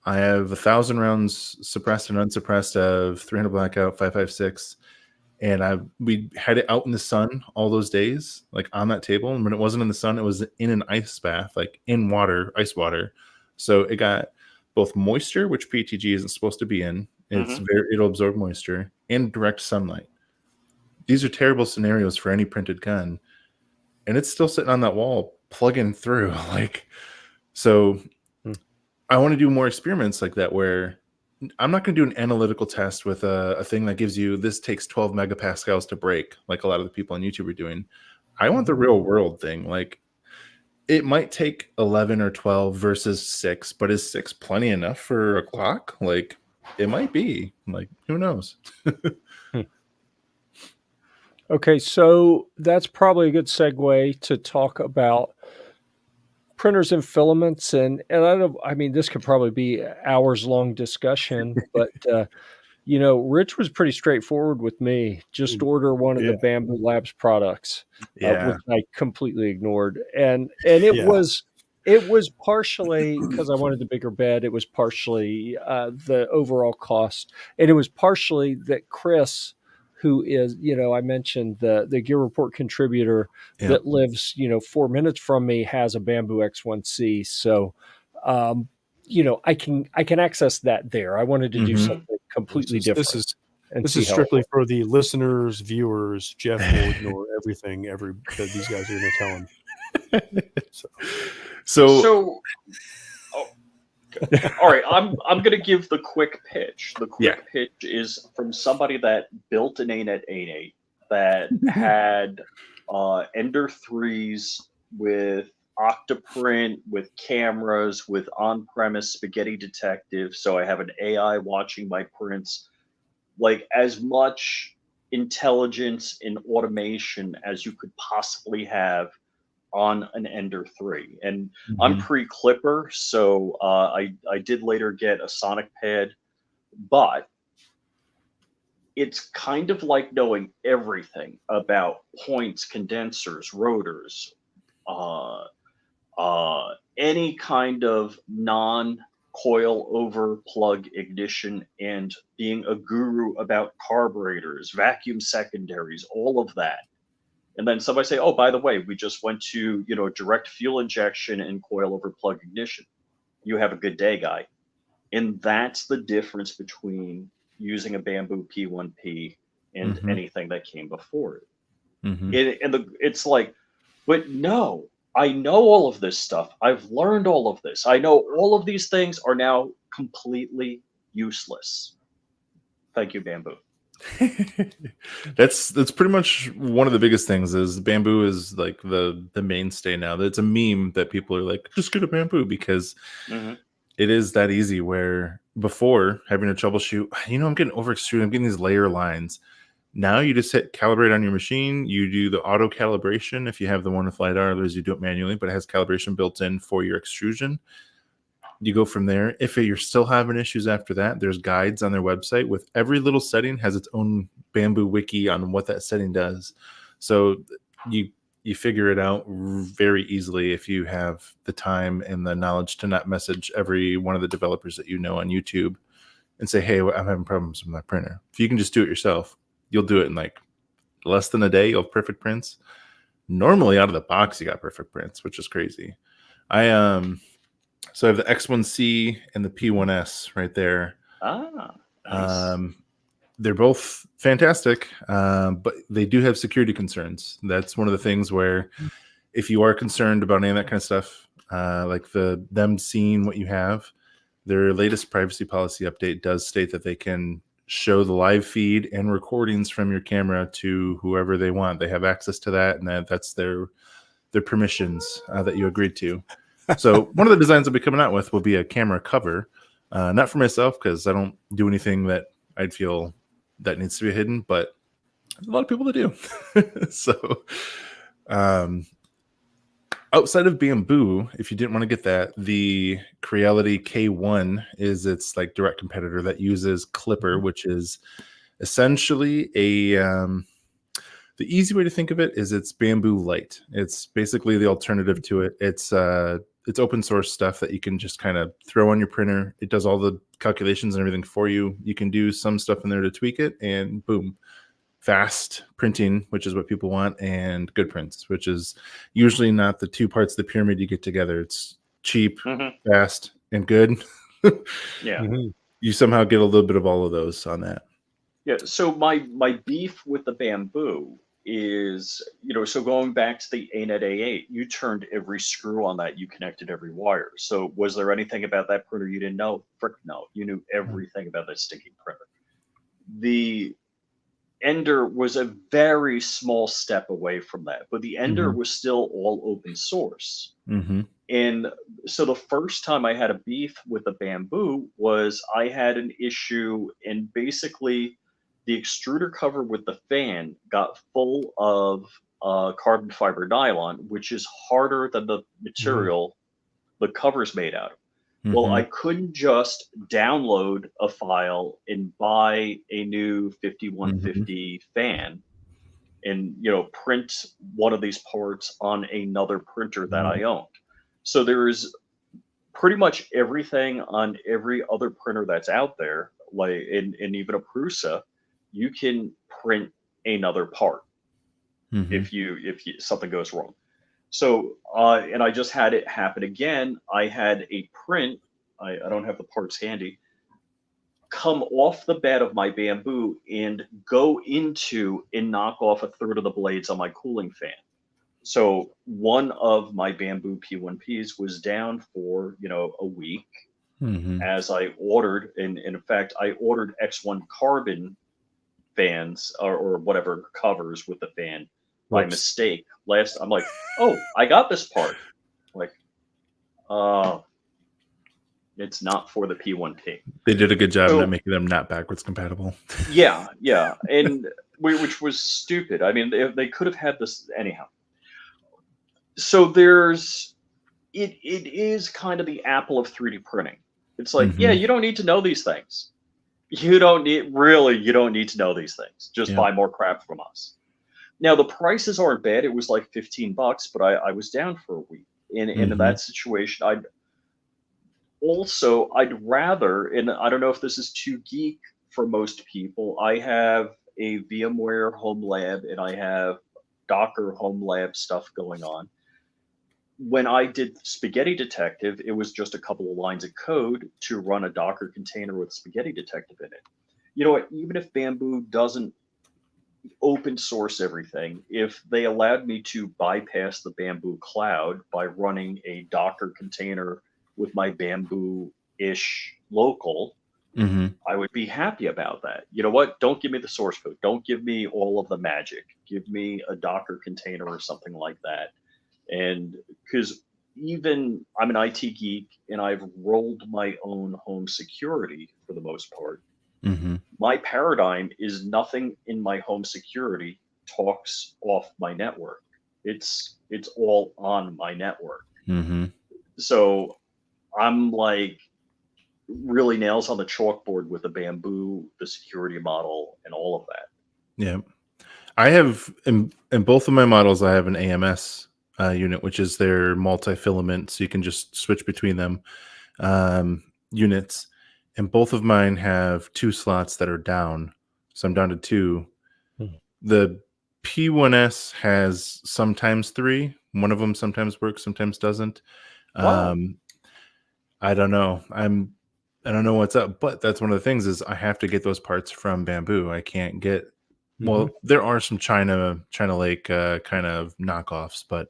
I have 1,000 rounds suppressed and unsuppressed of 300 blackout 5.56, and we had it out in the sun all those days, like on that table. And when it wasn't in the sun, it was in an ice bath, like in water, ice water. So it got both moisture, which PETG isn't supposed to be in. It'll absorb moisture, and direct sunlight. These are terrible scenarios for any printed gun. And it's still sitting on that wall, plugging through. So I want to do more experiments like that, where I'm not going to do an analytical test with a thing that gives you, this takes 12 megapascals to break, like a lot of the people on YouTube are doing. I want the real world thing. Like, it might take 11 or 12 versus 6, but is 6 plenty enough for a clock? Like, it might be. Like, who knows? Okay, so that's probably a good segue to talk about printers and filaments, and I mean, this could probably be hours long discussion, but Rich was pretty straightforward with me. Just order one of the Bamboo Labs products, which I completely ignored, and it was partially because I wanted the bigger bed. It was partially the overall cost, and it was partially that Chris, who is, I mentioned the GearReport contributor that lives, 4 minutes from me, has a Bamboo X1C. So, I can access that there. I wanted to do something completely different. This is strictly for the listeners, viewers. Jeff will ignore everything that these guys are going to tell him. So all right, I'm going to give the quick pitch. The quick pitch is from somebody that built an ANET 8.8 that had Ender 3s with Octoprint, with cameras, with on-premise Spaghetti Detective. So I have an AI watching my prints, like as much intelligence and automation as you could possibly have on an Ender 3. And I'm pre-Clipper, so I did later get a Sonic pad, but it's kind of like knowing everything about points, condensers, rotors, any kind of non-coil over plug ignition, and being a guru about carburetors, vacuum secondaries, all of that. And then somebody say, oh, by the way, we just went to, direct fuel injection and coil over plug ignition. You have a good day, guy. And that's the difference between using a Bamboo P1P and anything that came before it. It's like, but no, I know all of this stuff. I've learned all of this. I know all of these things are now completely useless. Thank you, Bamboo. That's pretty much one of the biggest things. Is Bamboo is like the mainstay now. It's a meme that people are like, just get a Bamboo, because it is that easy. Where before, having to troubleshoot, I'm getting over extruded, I'm getting these layer lines. Now you just hit calibrate on your machine. You do the auto calibration if you have the one with LiDAR. Otherwise, you do it manually, but it has calibration built in for your extrusion. You go from there. If you're still having issues after that, there's guides on their website with every little setting has its own Bamboo wiki on what that setting does. So you figure it out very easily if you have the time and the knowledge to not message every one of the developers that you know on YouTube and say, hey, I'm having problems with my printer. If you can just do it yourself, you'll do it in like less than a day. You'll have perfect prints. Normally out of the box, you got perfect prints, which is crazy. So I have the X1C and the P1S right there. Nice. They're both fantastic, but they do have security concerns. That's one of the things where if you are concerned about any of that kind of stuff, like them seeing what you have, their latest privacy policy update does state that they can show the live feed and recordings from your camera to whoever they want. They have access to that, and that's their permissions that you agreed to. So one of the designs I'll be coming out with will be a camera cover, not for myself because I don't do anything that I'd feel that needs to be hidden, but there's a lot of people that do. So outside of Bamboo, if you didn't want to get that, the Creality K1 is its like direct competitor that uses Clipper, which is essentially the easy way to think of it is it's Bamboo Light. It's basically the alternative to it. It's open source stuff that you can just kind of throw on your printer. It does all the calculations and everything for you. You can do some stuff in there to tweak it, and boom, fast printing, which is what people want, and good prints, which is usually not the two parts of the pyramid you get together. It's cheap, fast, and good. Yeah. You somehow get a little bit of all of those on that. Yeah. So my beef with the Bamboo is, so going back to the ANET A8, you turned every screw on that, you connected every wire. So was there anything about that printer you didn't know? Frick no. You knew everything about that stinking printer. The Ender was a very small step away from that, but the Ender was still all open source. And so the first time I had a beef with the Bamboo was I had an issue, and basically the extruder cover with the fan got full of carbon fiber nylon, which is harder than the material the cover's made out of. Well, I couldn't just download a file and buy a new 5150 fan and, print one of these parts on another printer that I owned. So there's pretty much everything on every other printer that's out there, like and even a Prusa, you can print another part if something goes wrong. So, and I just had it happen again. I had a print, I don't have the parts handy, come off the bed of my Bamboo and go into and knock off a third of the blades on my cooling fan. So one of my Bamboo P1Ps was down for, a week as I ordered. And in fact, I ordered X1 carbon fans or whatever covers with the fan by mistake. I'm like, oh, I got this part. Like, it's not for the P1P. They did a good job not making them not backwards compatible. Yeah, and which was stupid. I mean, they could have had this anyhow. So it is kind of the Apple of 3D printing. It's like, yeah, you don't need to know these things. You don't need to know these things. Just buy more crap from us. Now the prices aren't bad. It was like $15, but I was down for a week. And in that situation, I'd rather, and I don't know if this is too geek for most people, I have a VMware home lab and I have Docker home lab stuff going on. When I did Spaghetti Detective, it was just a couple of lines of code to run a Docker container with Spaghetti Detective in it. You know what? Even if Bamboo doesn't open source everything, if they allowed me to bypass the Bamboo cloud by running a Docker container with my Bamboo-ish local, I would be happy about that. You know what? Don't give me the source code. Don't give me all of the magic. Give me a Docker container or something like that. And because even I'm an IT geek and I've rolled my own home security for the most part, my paradigm is nothing in my home security talks off my network. It's all on my network. So I'm like really nails on the chalkboard with the Bamboo, the security model, and all of that. Yeah. I have in both of my models, I have an AMS unit, which is their multi-filament, so you can just switch between them units. And both of mine have 2 slots that are down, so I'm down to 2. The P1S has sometimes 3. One of them sometimes works, sometimes doesn't. Wow. I don't know. I don't know what's up, but that's one of the things is I have to get those parts from Bamboo. I can't get. Well, there are some China Lake kind of knockoffs, but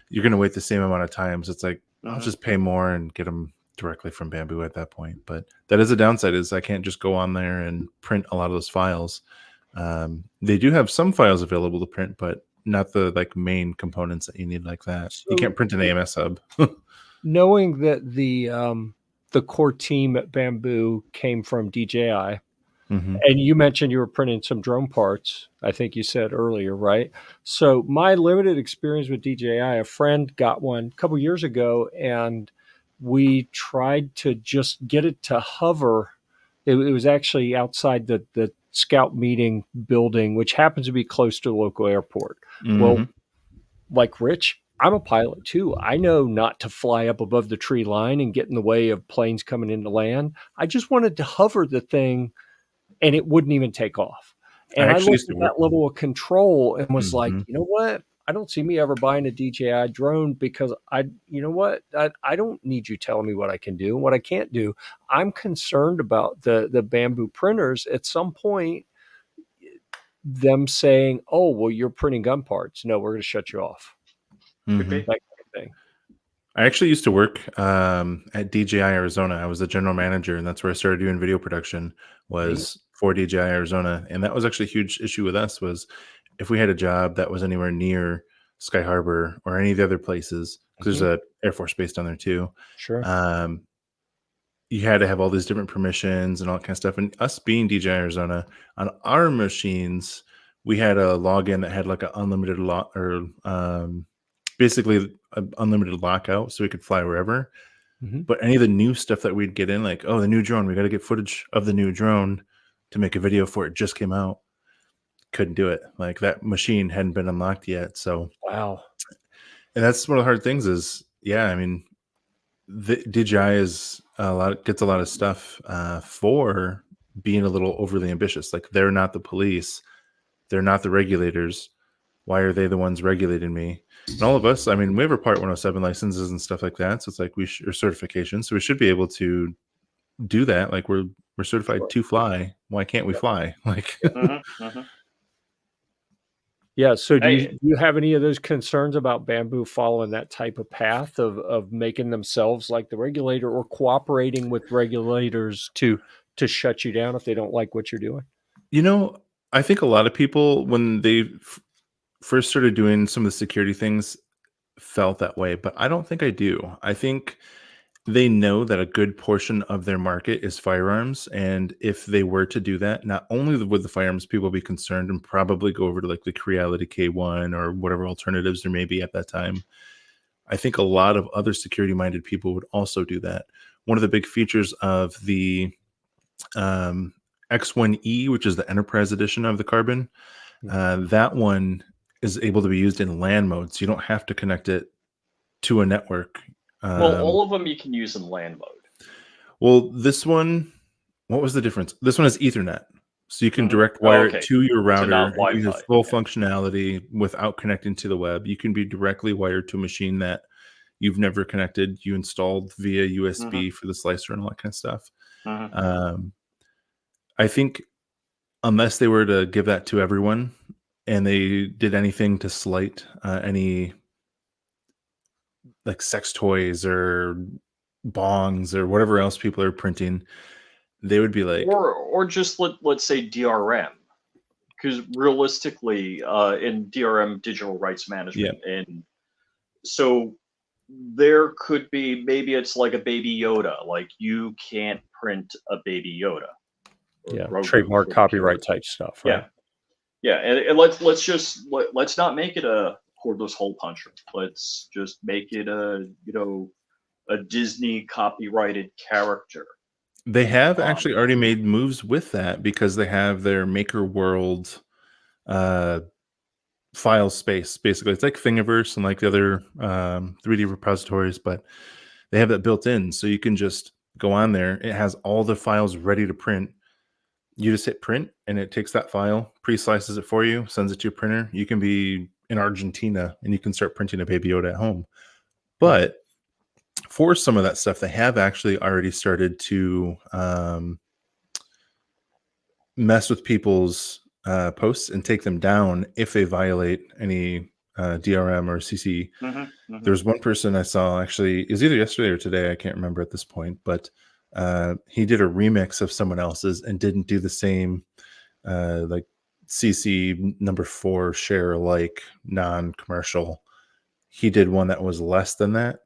you're going to wait the same amount of times. It's like I'll just pay more and get them directly from Bamboo at that point. But that is a downside is I can't just go on there and print a lot of those files. They do have some files available to print, but not the like main components that you need like that. So, you can't print an AMS hub. Knowing that the core team at Bamboo came from DJI, and you mentioned you were printing some drone parts, I think you said earlier, right? So my limited experience with DJI, a friend got one a couple years ago, and we tried to just get it to hover. It was actually outside the scout meeting building, which happens to be close to the local airport. Well, like Rich, I'm a pilot too. I know not to fly up above the tree line and get in the way of planes coming into land. I just wanted to hover the thing and it wouldn't even take off. And I looked at that level of control and was like, you know what? I don't see me ever buying a DJI drone because you know what? I don't need you telling me what I can do and what I can't do. I'm concerned about the Bamboo printers at some point, them saying, oh, well, you're printing gun parts. No, we're going to shut you off. That kind of thing. I actually used to work at DJI Arizona. I was the general manager, and that's where I started doing video production was for DJI Arizona. And that was actually a huge issue with us was if we had a job that was anywhere near Sky Harbor or any of the other places, because there's a Air Force base down there too. Sure. You had to have all these different permissions and all that kind of stuff. And us being DJI Arizona, on our machines, we had a login that had like an unlimited basically an unlimited lockout so we could fly wherever. But any of the new stuff that we'd get in, like, oh, the new drone, we got to get footage of the new drone to make a video for it. Just came out. Couldn't do it. Like that machine hadn't been unlocked yet. So, wow. And that's one of the hard things is, yeah, I mean, the DJI is gets a lot of stuff for being a little overly ambitious. Like they're not the police. They're not the regulators. Why are they the ones regulating me? And all of us, I mean, we have our Part 107 licenses and stuff like that. So it's like or certification. So we should be able to do that. Like we're certified to fly. Why can't we fly? Like, yeah. So do you have any of those concerns about Bamboo following that type of path of making themselves like the regulator or cooperating with regulators to shut you down if they don't like what you're doing? You know, I think a lot of people, when they first started doing some of the security things, felt that way, but I don't think I do. I think they know that a good portion of their market is firearms, and if they were to do that, not only would the firearms people be concerned and probably go over to like the Creality K1 or whatever alternatives there may be at that time, I think a lot of other security-minded people would also do that. One of the big features of the X1E, which is the Enterprise edition of the Carbon, that one is able to be used in LAN mode, so you don't have to connect it to a network. Well, all of them you can use in LAN mode. Well, this one, what was the difference? This one has Ethernet, so you can direct wire it to your router. You have full functionality without connecting to the web. You can be directly wired to a machine that you've never connected. You installed via USB for the slicer and all that kind of stuff. I think unless they were to give that to everyone and they did anything to slight any like sex toys or bongs or whatever else people are printing, they would be like, or just let's say DRM, because realistically, in DRM, digital rights management, and so there could be, maybe it's like a baby Yoda, like you can't print a baby Yoda. Trademark, copyright type stuff, right? And let's not make it a cordless hole puncher. Let's just make it a Disney copyrighted character. They have actually already made moves with that because they have their Maker World file space. Basically, it's like Thingiverse and like the other 3D repositories, but they have that built in, so you can just go on there. It has all the files ready to print. You just hit print, and it takes that file, pre-slices it for you, sends it to your printer. You can be in Argentina, and you can start printing a Baby Yoda at home. But for some of that stuff, they have actually already started to mess with people's posts and take them down if they violate any DRM or CC. There's one person I saw, actually, it was either yesterday or today, I can't remember at this point, but he did a remix of someone else's and didn't do the same like CC number 4 share alike non-commercial. He did one that was less than that,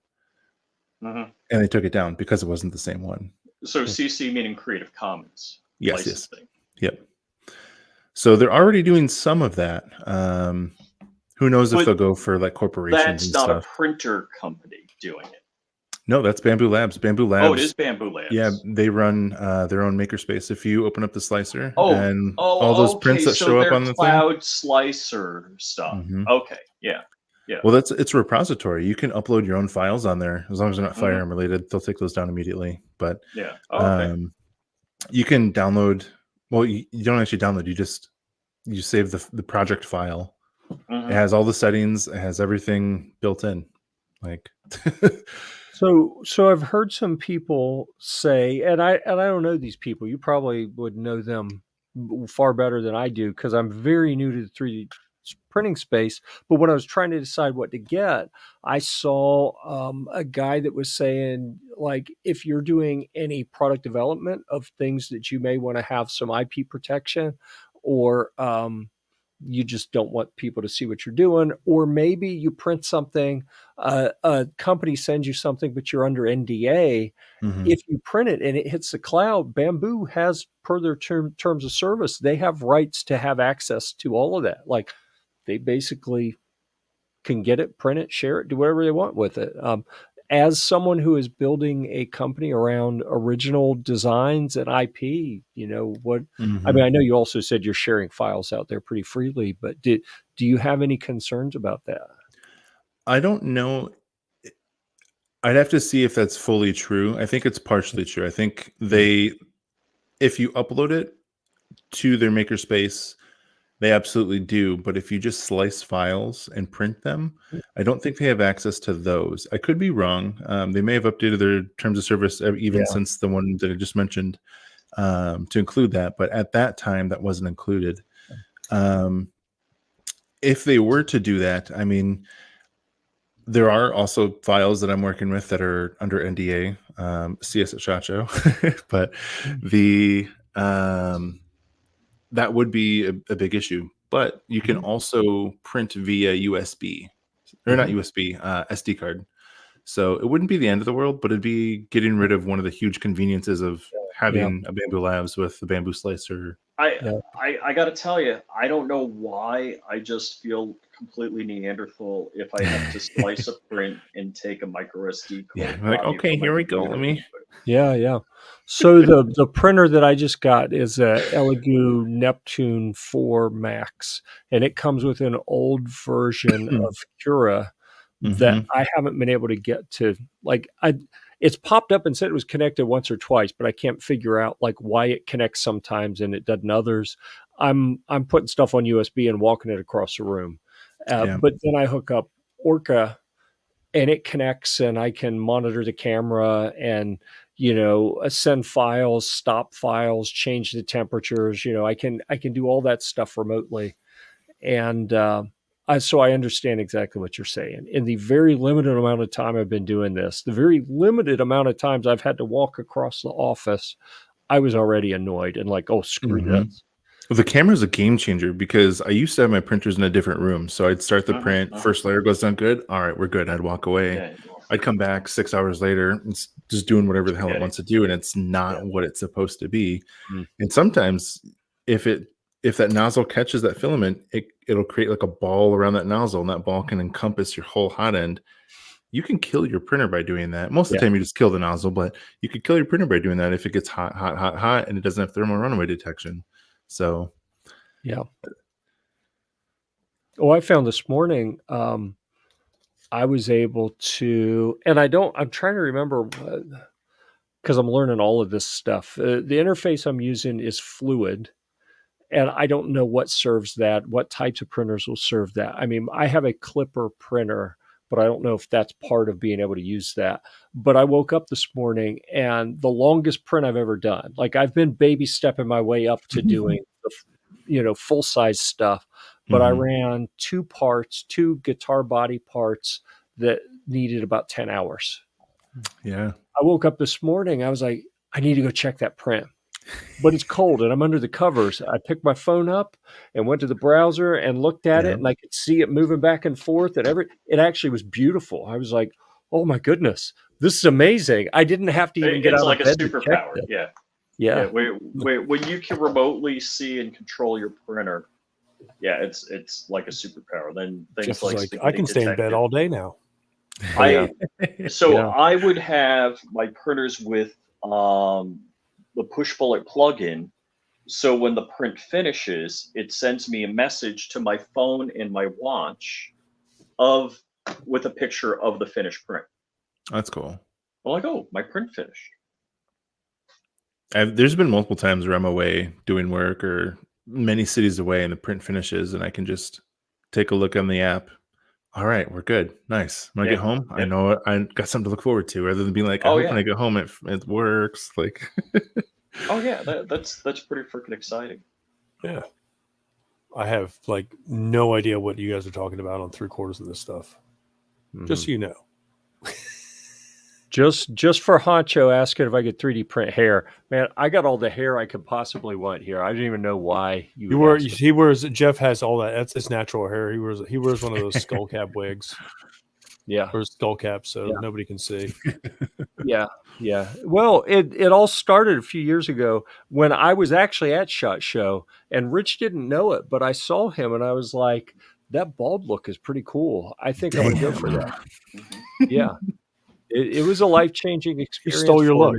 and they took it down because it wasn't the same one. So CC meaning Creative Commons. Yes, licensing. Yep. So they're already doing some of that. Who knows if they'll go for like corporations that's and not stuff. a printer company doing it. No, that's Bamboo Labs. Bamboo Labs. Oh, it is Bamboo Labs. Yeah, they run their own makerspace. If you open up the slicer and all those prints that show up on the cloud slicer stuff. Okay, yeah. Well, it's a repository. You can upload your own files on there as long as they're not Fire Emblem related. They'll take those down immediately. But yeah, you can download. Well, you don't actually download. You save the project file. It has all the settings. It has everything built in. Like, so I've heard some people say, and I don't know these people. You probably would know them far better than I do because I'm very new to the 3D printing space. But when I was trying to decide what to get, I saw a guy that was saying, like, if you're doing any product development of things that you may want to have some IP protection, or you just don't want people to see what you're doing, or maybe you print something, a company sends you something, but you're under NDA. If you print it and it hits the cloud, Bamboo has, per their terms of service, they have rights to have access to all of that. Like, they basically can get it, print it, share it, do whatever they want with it. As someone who is building a company around original designs and IP, you know what? I mean, I know you also said you're sharing files out there pretty freely, but do you have any concerns about that? I don't know. I'd have to see if that's fully true. I think it's partially true. I think if you upload it to their makerspace, they absolutely do. But if you just slice files and print them, I don't think they have access to those. I could be wrong. They may have updated their terms of service even since the one that I just mentioned to include that. But at that time, that wasn't included. If they were to do that, I mean, there are also files that I'm working with that are under NDA, CS at SHOT Show, but that would be a big issue. But you can also print via USB, or not USB, SD card. So it wouldn't be the end of the world, but it'd be getting rid of one of the huge conveniences of having a Bamboo Labs with the Bamboo Slicer. I got to tell you, I don't know why. I just feel completely Neanderthal if I have to slice a print and take a micro SD card. Yeah, like, okay, here we go. Let me. Yeah. So the printer that I just got is a Elegoo Neptune 4 Max, and it comes with an old version of Cura that I haven't been able to get to. Like, it's popped up and said it was connected once or twice, but I can't figure out like why it connects sometimes and it doesn't others. I'm putting stuff on USB and walking it across the room, but then I hook up Orca and it connects, and I can monitor the camera and, you know, send files, stop files, change the temperatures. You know, I can do all that stuff remotely, and so I understand exactly what you're saying. In the very limited amount of time I've been doing this, the very limited amount of times I've had to walk across the office, I was already annoyed and like, oh, screw this. Well, the camera is a game changer because I used to have my printers in a different room. So I'd start the print, first layer goes down good. All right, we're good. I'd walk away. Yeah, I'd come back 6 hours later. It's just doing whatever the hell it wants to do. And it's not what it's supposed to be. And sometimes if that nozzle catches that filament, it'll create like a ball around that nozzle, and that ball can encompass your whole hot end. You can kill your printer by doing that. Most of the time you just kill the nozzle, but you could kill your printer by doing that if it gets hot, and it doesn't have thermal runaway detection. So, Oh, I found this morning, I was able to, and I'm trying to remember because I'm learning all of this stuff. The interface I'm using is Fluid, and I don't know what serves that, what types of printers will serve that. I mean, I have a Clipper printer, but I don't know if that's part of being able to use that. But I woke up this morning and the longest print I've ever done, like I've been baby stepping my way up to doing the full size stuff, but I ran two guitar body parts that needed about 10 hours. Yeah. I woke up this morning, I was like, I need to go check that print. But it's cold and I'm under the covers. I picked my phone up and went to the browser and looked at it, and I could see it moving back and forth, and it actually was beautiful. I was like, oh my goodness, this is amazing. I didn't have to even get out of bed. It's like a superpower. Yeah. When you can remotely see and control your printer, it's like a superpower. Then things like I can stay in bed all day now. I would have my printers with the push bullet plugin, so when the print finishes, it sends me a message to my phone and my watch with a picture of the finished print. That's cool. I'm like, oh, my print finished. There's been multiple times where I'm away doing work or many cities away and the print finishes and I can just take a look on the app. All right, we're good. Nice. When I get home, I know I got something to look forward to, rather than being like, when I get home, it works. Like, oh yeah, that's pretty freaking exciting. Yeah, I have like no idea what you guys are talking about on 3/4 of this stuff. Just so you know. Just for Honcho asking if I could 3D print hair, man, I got all the hair I could possibly want here. I didn't even know why Jeff has all that. That's his natural hair. He wears one of those skull cap wigs. Yeah, or skull cap, so nobody can see. Yeah. Well, it all started a few years ago when I was actually at SHOT Show, and Rich didn't know it, but I saw him and I was like, that bald look is pretty cool. I think I'm gonna go for that. Yeah. It was a life-changing experience. You stole your look.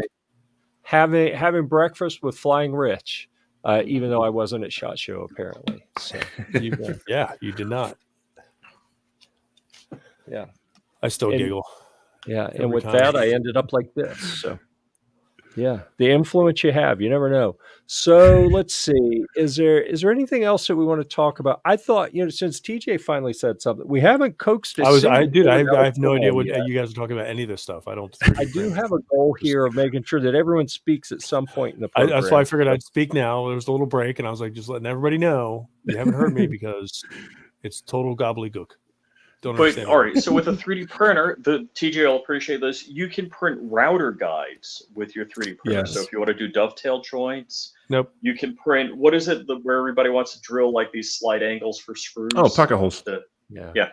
Having breakfast with Flying Rich, even though I wasn't at SHOT Show, apparently. So you did not. Yeah. I still giggle. Yeah, and with that, I ended up like this. So, yeah, the influence you have, you never know. So let's see. Is there anything else that we want to talk about? I thought, since TJ finally said something, we haven't coaxed it. I have no idea what you guys are talking about. Any of this stuff. I do have a goal here of making sure that everyone speaks at some point in the program. That's why I figured I'd speak now. There was a little break, and I was like, just letting everybody know you haven't heard me because it's total gobbledygook. But all right, so with a 3D printer, the TJ will appreciate this. You can print router guides with your 3D printer. Yes. So if you want to do dovetail joints, you can print. What is it where everybody wants to drill like these slight angles for screws? Oh, pocket holes. Yeah.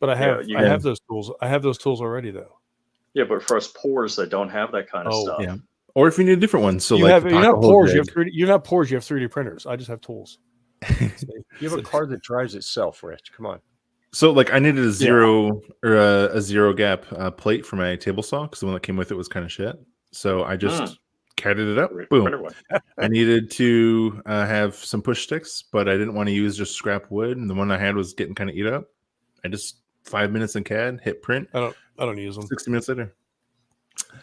But I have those tools. I have those tools already, though. Yeah, but for us poors that don't have that kind of stuff. Yeah. Or if you need a different one, so you have poors. You have 3D. You're not poors. You have 3D printers. I just have tools. You have a car that drives itself, Rich. Come on. So, like, I needed a zero gap plate for my table saw because the one that came with it was kind of shit. So I just catted it up. Boom. I needed to have some push sticks, but I didn't want to use just scrap wood, and the one I had was getting kind of eat up. I just 5 minutes in CAD, hit print. I don't use them. 60 minutes later.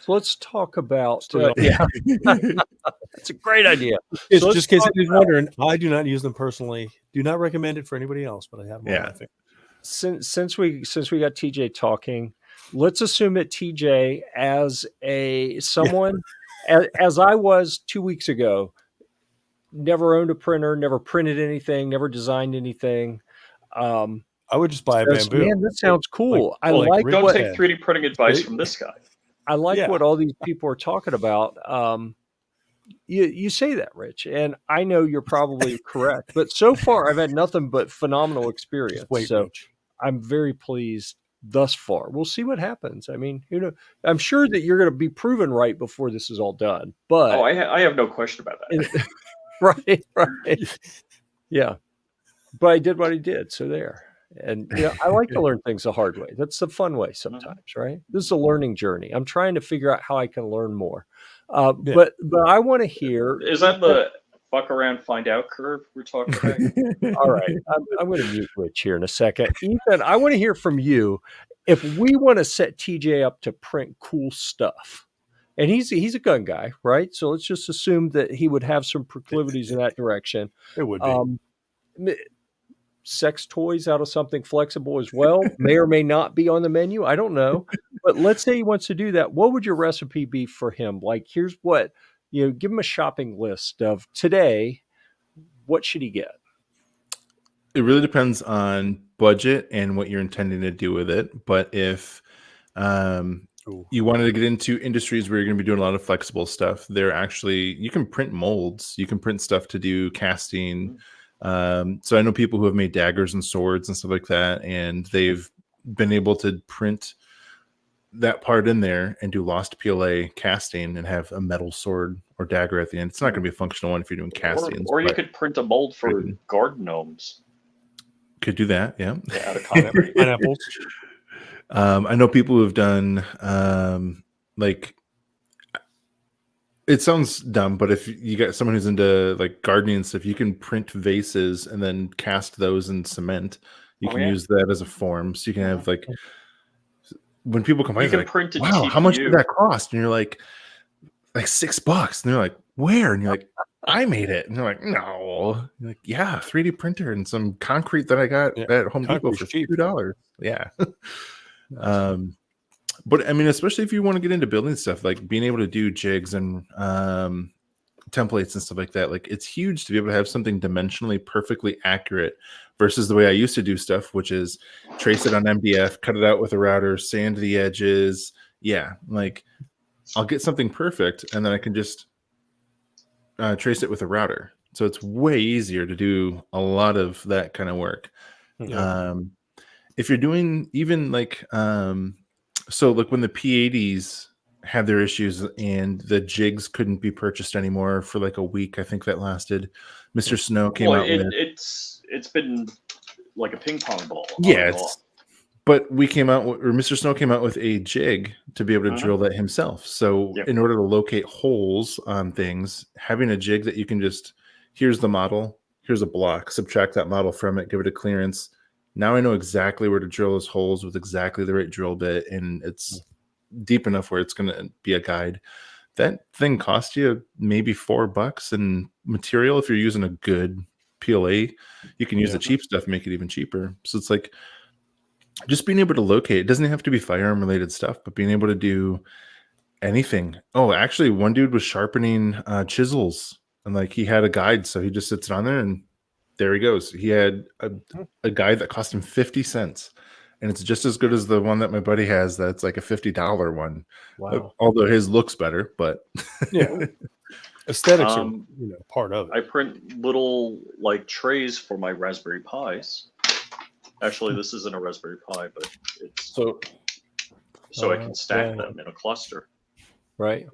So let's talk about. That's a great idea. It's just in case anybody's wondering. I do not use them personally. Do not recommend it for anybody else, but I have them. Yeah. Since we got TJ talking, let's assume that TJ as someone as I was 2 weeks ago, never owned a printer, never printed anything, never designed anything. I would just buy a bamboo. Man, that sounds cool. Don't take 3D printing advice from this guy. I like what all these people are talking about. You say that, Rich, and I know you're probably correct. But so far, I've had nothing but phenomenal experience. Rich. I'm very pleased thus far. We'll see what happens. I mean, I'm sure that you're going to be proven right before this is all done. But I have no question about that. Right. Yeah. But I did what I did. So there. And I like to learn things the hard way. That's the fun way sometimes, right? This is a learning journey. I'm trying to figure out how I can learn more. But I want to hear. Is that the fuck around, find out curve we're talking about? All right, I'm going to mute Rich here in a second. Ethan, I want to hear from you. If we want to set TJ up to print cool stuff, and he's a gun guy, right? So let's just assume that he would have some proclivities in that direction. It would be. Sex toys out of something flexible as well may or may not be on the menu. I don't know. But let's say he wants to do that. What would your recipe be for him? Like, here's what, give him a shopping list of today. What should he get? It really depends on budget and what you're intending to do with it. But if you wanted to get into industries where you're going to be doing a lot of flexible stuff, you can print molds. You can print stuff to do casting. So I know people who have made daggers and swords and stuff like that, and they've been able to print that part in there and do lost PLA casting and have a metal sword or dagger at the end. It's not going to be a functional one if you're doing castings. Or you could print a mold for garden gnomes. Could do that, yeah. Out of pineapples. I know people who have done like, it sounds dumb, but if you got someone who's into like gardening and stuff, you can print vases and then cast those in cement. You can use that as a form. So you can have like, when people come by, you can like, print a wow, GPU. how much did that cost? And you're like $6. And they're like, where? And you're like, I made it. And they're like, no. You're like, yeah, 3D printer and some concrete that I got at Home Depot for $2. Yeah. But I mean, especially if you want to get into building stuff, like being able to do jigs and templates and stuff like that, like it's huge to be able to have something dimensionally perfectly accurate versus the way I used to do stuff, which is trace it on MDF, cut it out with a router, sand the edges. Yeah, like I'll get something perfect and then I can just trace it with a router. So it's way easier to do a lot of that kind of work. Yeah. If you're doing even like so like when the P80s had their issues and the jigs couldn't be purchased anymore for like a week, I think that lasted. Mr. Snow came out with it's been like a ping pong ball. Yeah, but we came out with, or Mr. Snow came out with a jig to be able to drill that himself. So in order to locate holes on things, having a jig that you can just, here's the model, here's a block, subtract that model from it, give it a clearance. Now I know exactly where to drill those holes with exactly the right drill bit, and it's deep enough where it's going to be a guide. That thing costs you maybe $4 in material. If you're using a good PLA, you can use the cheap stuff, make it even cheaper. So it's like just being able to locate. It doesn't have to be firearm related stuff, but being able to do anything. Oh, actually, one dude was sharpening chisels, and like he had a guide, so he just sits it on there and there he goes. He had a guide that cost him 50 cents. And it's just as good as the one that my buddy has. That's like a $50 one. Wow. Although his looks better, but aesthetics are part of it. I print little like trays for my Raspberry Pis. Actually, this isn't a Raspberry Pi, but it's so I can stack them in a cluster. Right.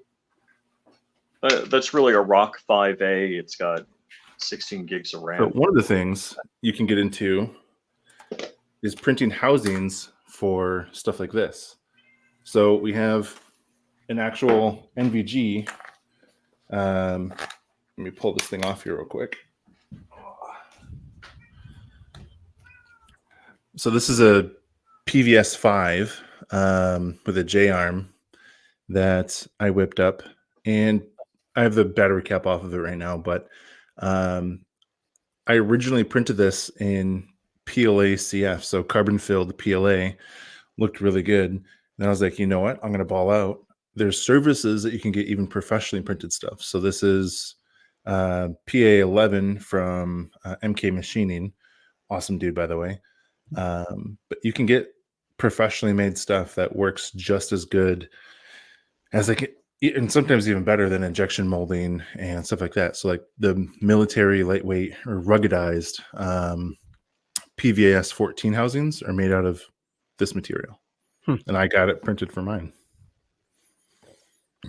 That's really a Rock 5A. It's got 16 gigs of RAM. So one of the things you can get into is printing housings for stuff like this. So we have an actual NVG. Let me pull this thing off here real quick. So this is a PVS 5 with a J-arm that I whipped up, and I have the battery cap off of it right now, but I originally printed this in PLA CF, so carbon filled PLA. Looked really good. And I was like, you know what? I'm going to ball out. There's services that you can get even professionally printed stuff. So this is PA11 from MK Machining. Awesome dude, by the way. But you can get professionally made stuff that works just as good as like, and sometimes even better than injection molding and stuff like that. So like the military lightweight or ruggedized PVAS 14 housings are made out of this material. And I got it printed for mine.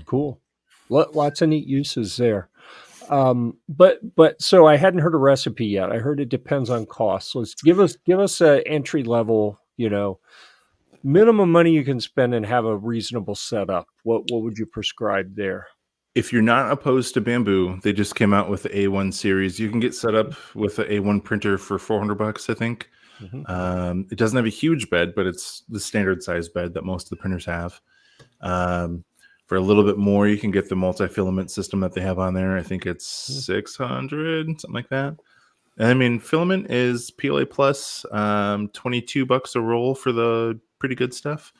Cool. Lots of neat uses there. But so I hadn't heard a recipe yet. I heard it depends on cost. So give us a entry level, minimum money you can spend and have a reasonable setup. What would you prescribe there? if you're not opposed to bamboo, they just came out with the A1 series. You can get set up with the A1 printer for $400, I think. It doesn't have a huge bed, but it's the standard size bed that most of the printers have. For a little bit more, you can get the multi-filament system that they have on there. I think it's 600, something like that. And I mean, filament is PLA plus, $22 a roll for the pretty good stuff.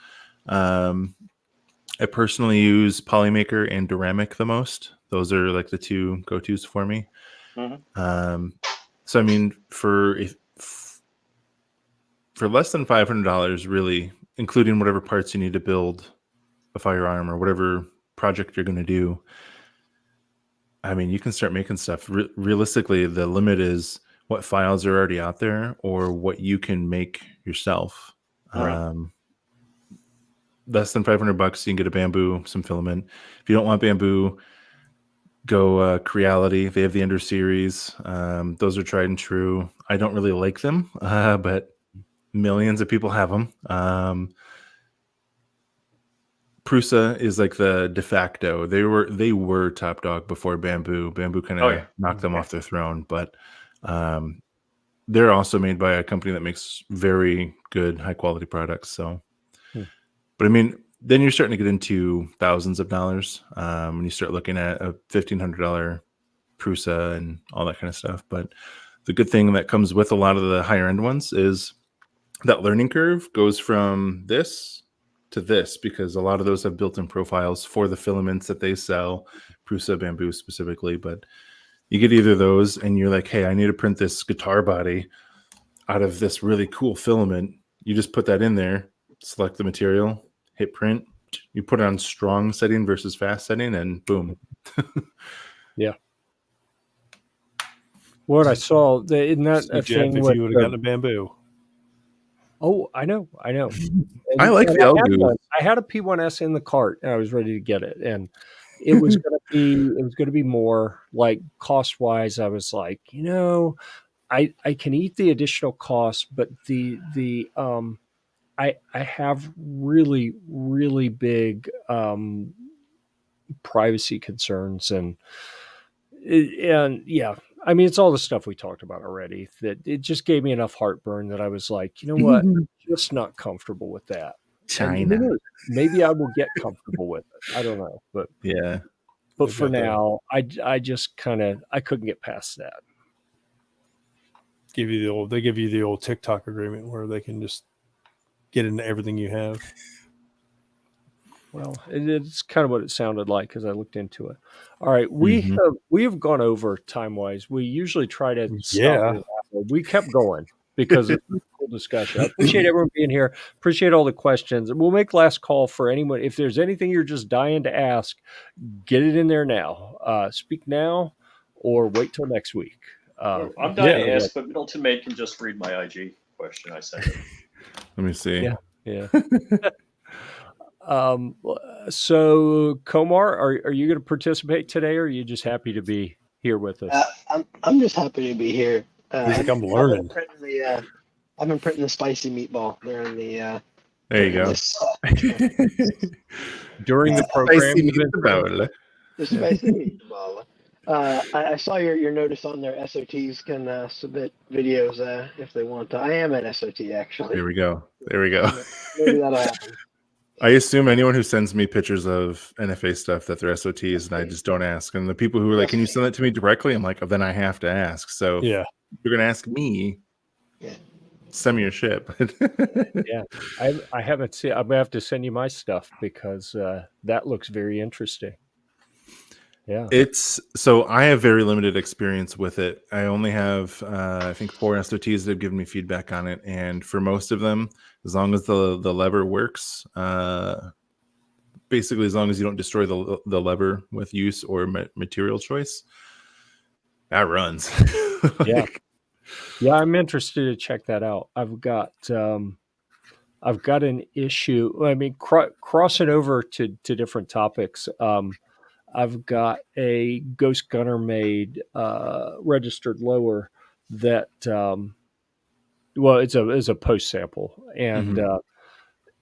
I personally use Polymaker and Duramic the most. Those are like the two go-tos for me. So I mean, for less than $500, really, including whatever parts you need to build a firearm or whatever project you're going to do, I mean, you can start making stuff. Realistically, the limit is what files are already out there or what you can make yourself. Right. Less than $500, you can get a bamboo, some filament. If you don't want bamboo, go Creality. They have the Ender series. Those are tried and true. I don't really like them, but millions of people have them. Prusa is like the de facto. They were top dog before bamboo. Bamboo kind of knocked them off their throne, but they're also made by a company that makes very good, high quality products. So, but I mean, then you're starting to get into thousands of dollars when you start looking at a $1,500 Prusa and all that kind of stuff. But the good thing that comes with a lot of the higher end ones is that learning curve goes from this to this, because a lot of those have built-in profiles for the filaments that they sell, Prusa, bamboo specifically. But you get either those and you're like, hey, I need to print this guitar body out of this really cool filament. You just put that in there, select the material, hit print, you put it on strong setting versus fast setting, and boom. Yeah. What I saw, isn't that So a Jeff, thing if with you would have gotten a bamboo. Oh, I know. I like the Elgood. I had a P1S in the cart and I was ready to get it, and it was going to be more like cost wise. I was like, I can eat the additional cost, but I have really, really big privacy concerns, and yeah, I mean, it's all the stuff we talked about already, that it just gave me enough heartburn that I was like, you know what, I'm just not comfortable with that. China. Maybe I will get comfortable with it. I don't know, but yeah. But for now, I just I couldn't get past that. They give you the old TikTok agreement where they can just get into everything you have. Well, it's kind of what it sounded like as I looked into it. All right, we have gone over time wise. We usually try to stop. We kept going because it's a cool discussion. I appreciate everyone being here. Appreciate all the questions. We'll make last call for anyone. If there's anything you're just dying to ask, get it in there now. Speak now, or wait till next week. I'm dying to ask, but Middleton Made can just read my IG question I sent him. Let me see. Yeah. So Komar, are you going to participate today, or are you just happy to be here with us? I'm just happy to be here. I'm learning. I've been printing the spicy meatball. They're in the. There you go. During the program, the spicy meatball. I saw your notice on there. SOTs can submit videos if they want to. I am at SOT actually. There we go. Maybe that'll happen. I assume anyone who sends me pictures of NFA stuff that they're SOTs, and I just don't ask. And the people who are like, "Can you send that to me directly?" I'm like, "Oh, then I have to ask." So yeah, you're gonna ask me. Yeah. Send me your ship. Yeah, I haven't seen. I'm gonna have to send you my stuff because that looks very interesting. Yeah, so I have very limited experience with it. I only have I think 4 SOTs that have given me feedback on it, and for most of them, as long as the lever works, basically as long as you don't destroy the lever with use or material choice, that runs. Yeah, I'm interested to check that out. I've got an issue. I mean, crossing over to different topics. I've got a Ghost Gunner made registered lower that it's a post sample, and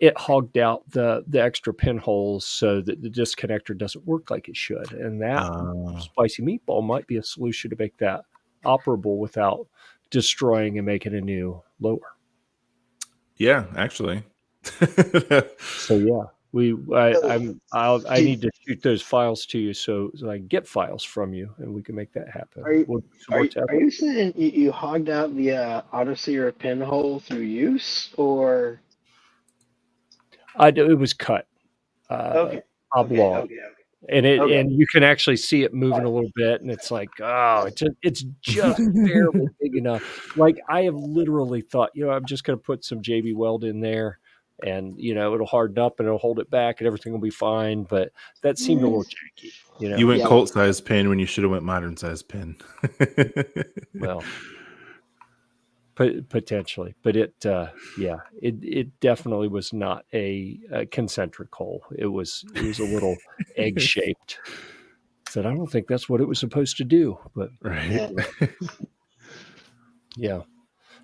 it hogged out the extra pinholes so that the disconnector doesn't work like it should. And that spicy meatball might be a solution to make that operable without destroying and making a new lower. Yeah, actually. So yeah, I need to shoot those files to you so I can get files from you and we can make that happen. Are you saying you hogged out the Autoseer pinhole through use, or? It was cut. Okay. Oblong. Okay. And and you can actually see it moving a little bit, and it's like, it's just barely big enough. Like I have literally thought, I'm just going to put some JB Weld in there, and it'll harden up and it'll hold it back, and everything will be fine. But that seemed a little janky. You went Colt size pin when you should have went modern size pin. Well, potentially, but it definitely was not a concentric hole. It was a little egg shaped. Said I don't think that's what it was supposed to do, but right. Yeah,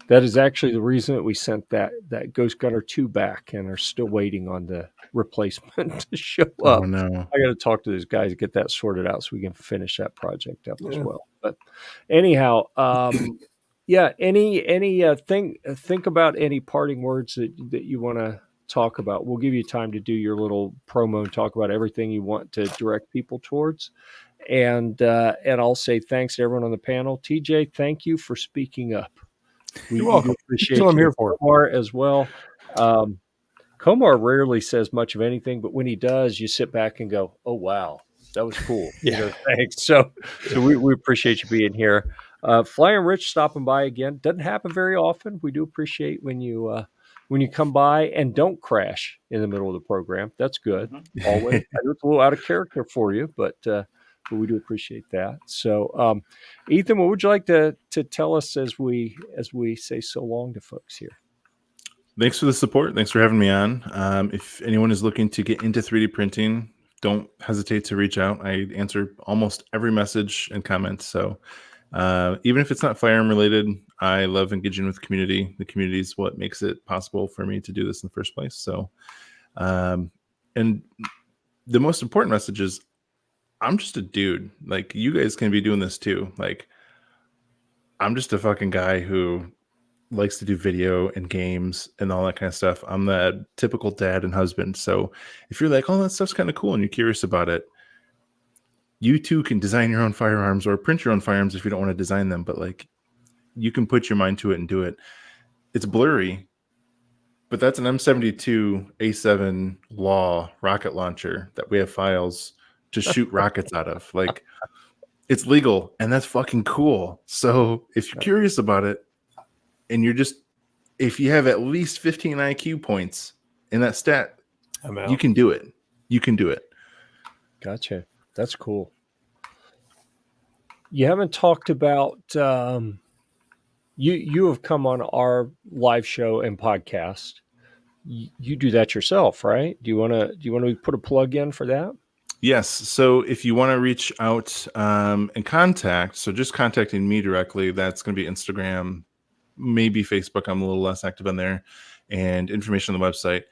that is actually the reason that we sent that Ghost Gunner 2 back and are still waiting on the replacement to show up. Oh no! I got to talk to those guys to get that sorted out so we can finish that project up as well. But anyhow. Yeah. Think about any parting words that you want to talk about. We'll give you time to do your little promo and talk about everything you want to direct people towards. And I'll say thanks to everyone on the panel. TJ, thank you for speaking up. You're welcome. Appreciate That's what I'm here for. Komar as well. Komar rarely says much of anything, but when he does, you sit back and go, "Oh wow, that was cool." Yeah. Thanks. So we appreciate you being here. Flyer and Rich stopping by again. Doesn't happen very often. We do appreciate when you come by and don't crash in the middle of the program. That's good. Mm-hmm. Always. I know it's a little out of character for you, but we do appreciate that. So, Ethan, what would you like to tell us as we say so long to folks here? Thanks for the support. Thanks for having me on. If anyone is looking to get into 3D printing, don't hesitate to reach out. I answer almost every message and comment. So even if it's not firearm related, I love engaging with the community. The community is what makes it possible for me to do this in the first place. So, and the most important message is I'm just a dude. Like, you guys can be doing this too. Like, I'm just a fucking guy who likes to do video and games and all that kind of stuff. I'm the typical dad and husband. So if you're like, oh, that stuff's kind of cool and you're curious about it, you too can design your own firearms or print your own firearms if you don't want to design them. But like, you can put your mind to it and do it. It's blurry, but that's an M72 A7 Law rocket launcher that we have files to shoot rockets out of. Like, it's legal and that's fucking cool. So if you're curious about it, and if you have at least 15 IQ points in that stat, you can do it. You can do it. Gotcha. That's cool. You haven't talked about, you have come on our live show and podcast. You do that yourself, right? Do you want to put a plug in for that? Yes. So if you want to reach out and contact, so just contacting me directly, that's going to be Instagram, maybe Facebook. I'm a little less active on there, and information on the website.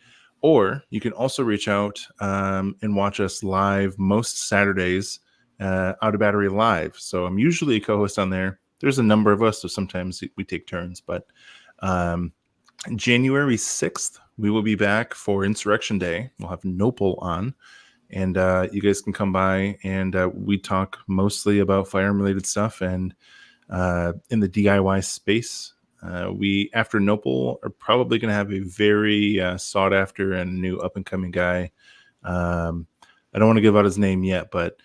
Or you can also reach out and watch us live most Saturdays out of Battery Live. So I'm usually a co-host on there. There's a number of us, so sometimes we take turns. But January 6th, we will be back for Insurrection Day. We'll have Nopal on. And you guys can come by, and we talk mostly about firearm-related stuff and in the DIY space. We, after Nopal, are probably going to have a very sought-after and new up-and-coming guy. I don't want to give out his name yet, but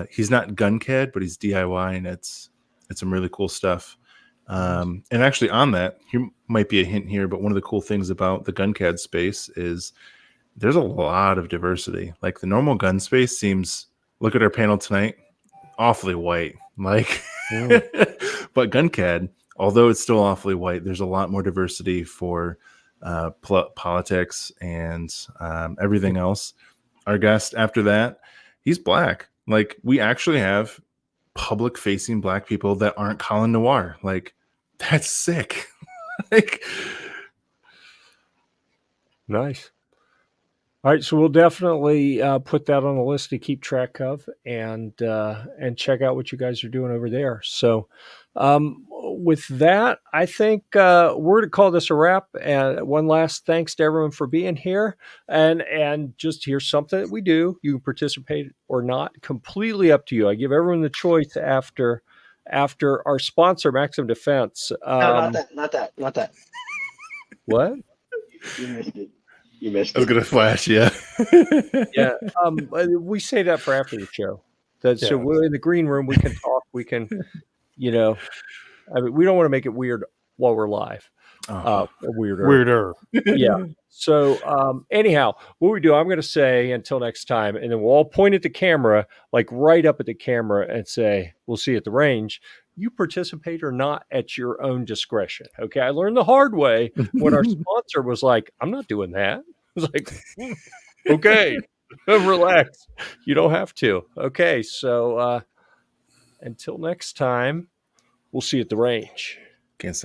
he's not GunCAD, but he's DIY, and it's some really cool stuff. And actually on that, here might be a hint here, but one of the cool things about the GunCAD space is there's a lot of diversity. Like, the normal gun space seems, look at our panel tonight, awfully white. Like, but GunCAD, although it's still awfully white, there's a lot more diversity for politics and everything else. Our guest after that, he's black. Like, we actually have public-facing black people that aren't Colin Noir. Like, that's sick. Like, nice. All right, so we'll definitely put that on the list to keep track of, and check out what you guys are doing over there. So, with that, I think we're going to call this a wrap. And one last thanks to everyone for being here. And just here's something that we do: you can participate or not, completely up to you. I give everyone the choice after our sponsor, Maximum Defense. No, not that. What? You missed it. You missed I was it. gonna flash, yeah. Yeah, we say that for after the show. So Yeah. we're in the green room. We can talk. We can, I mean, we don't want to make it weird while we're live. Weirder. Yeah. So anyhow, what we do, I'm going to say until next time, and then we'll all point at the camera, like right up at the camera, and say, "We'll see you at the range." You participate or not at your own discretion. Okay. I learned the hard way when our sponsor was like, "I'm not doing that." I was like, okay, relax. You don't have to. Okay. So until next time, we'll see you at the range. Can't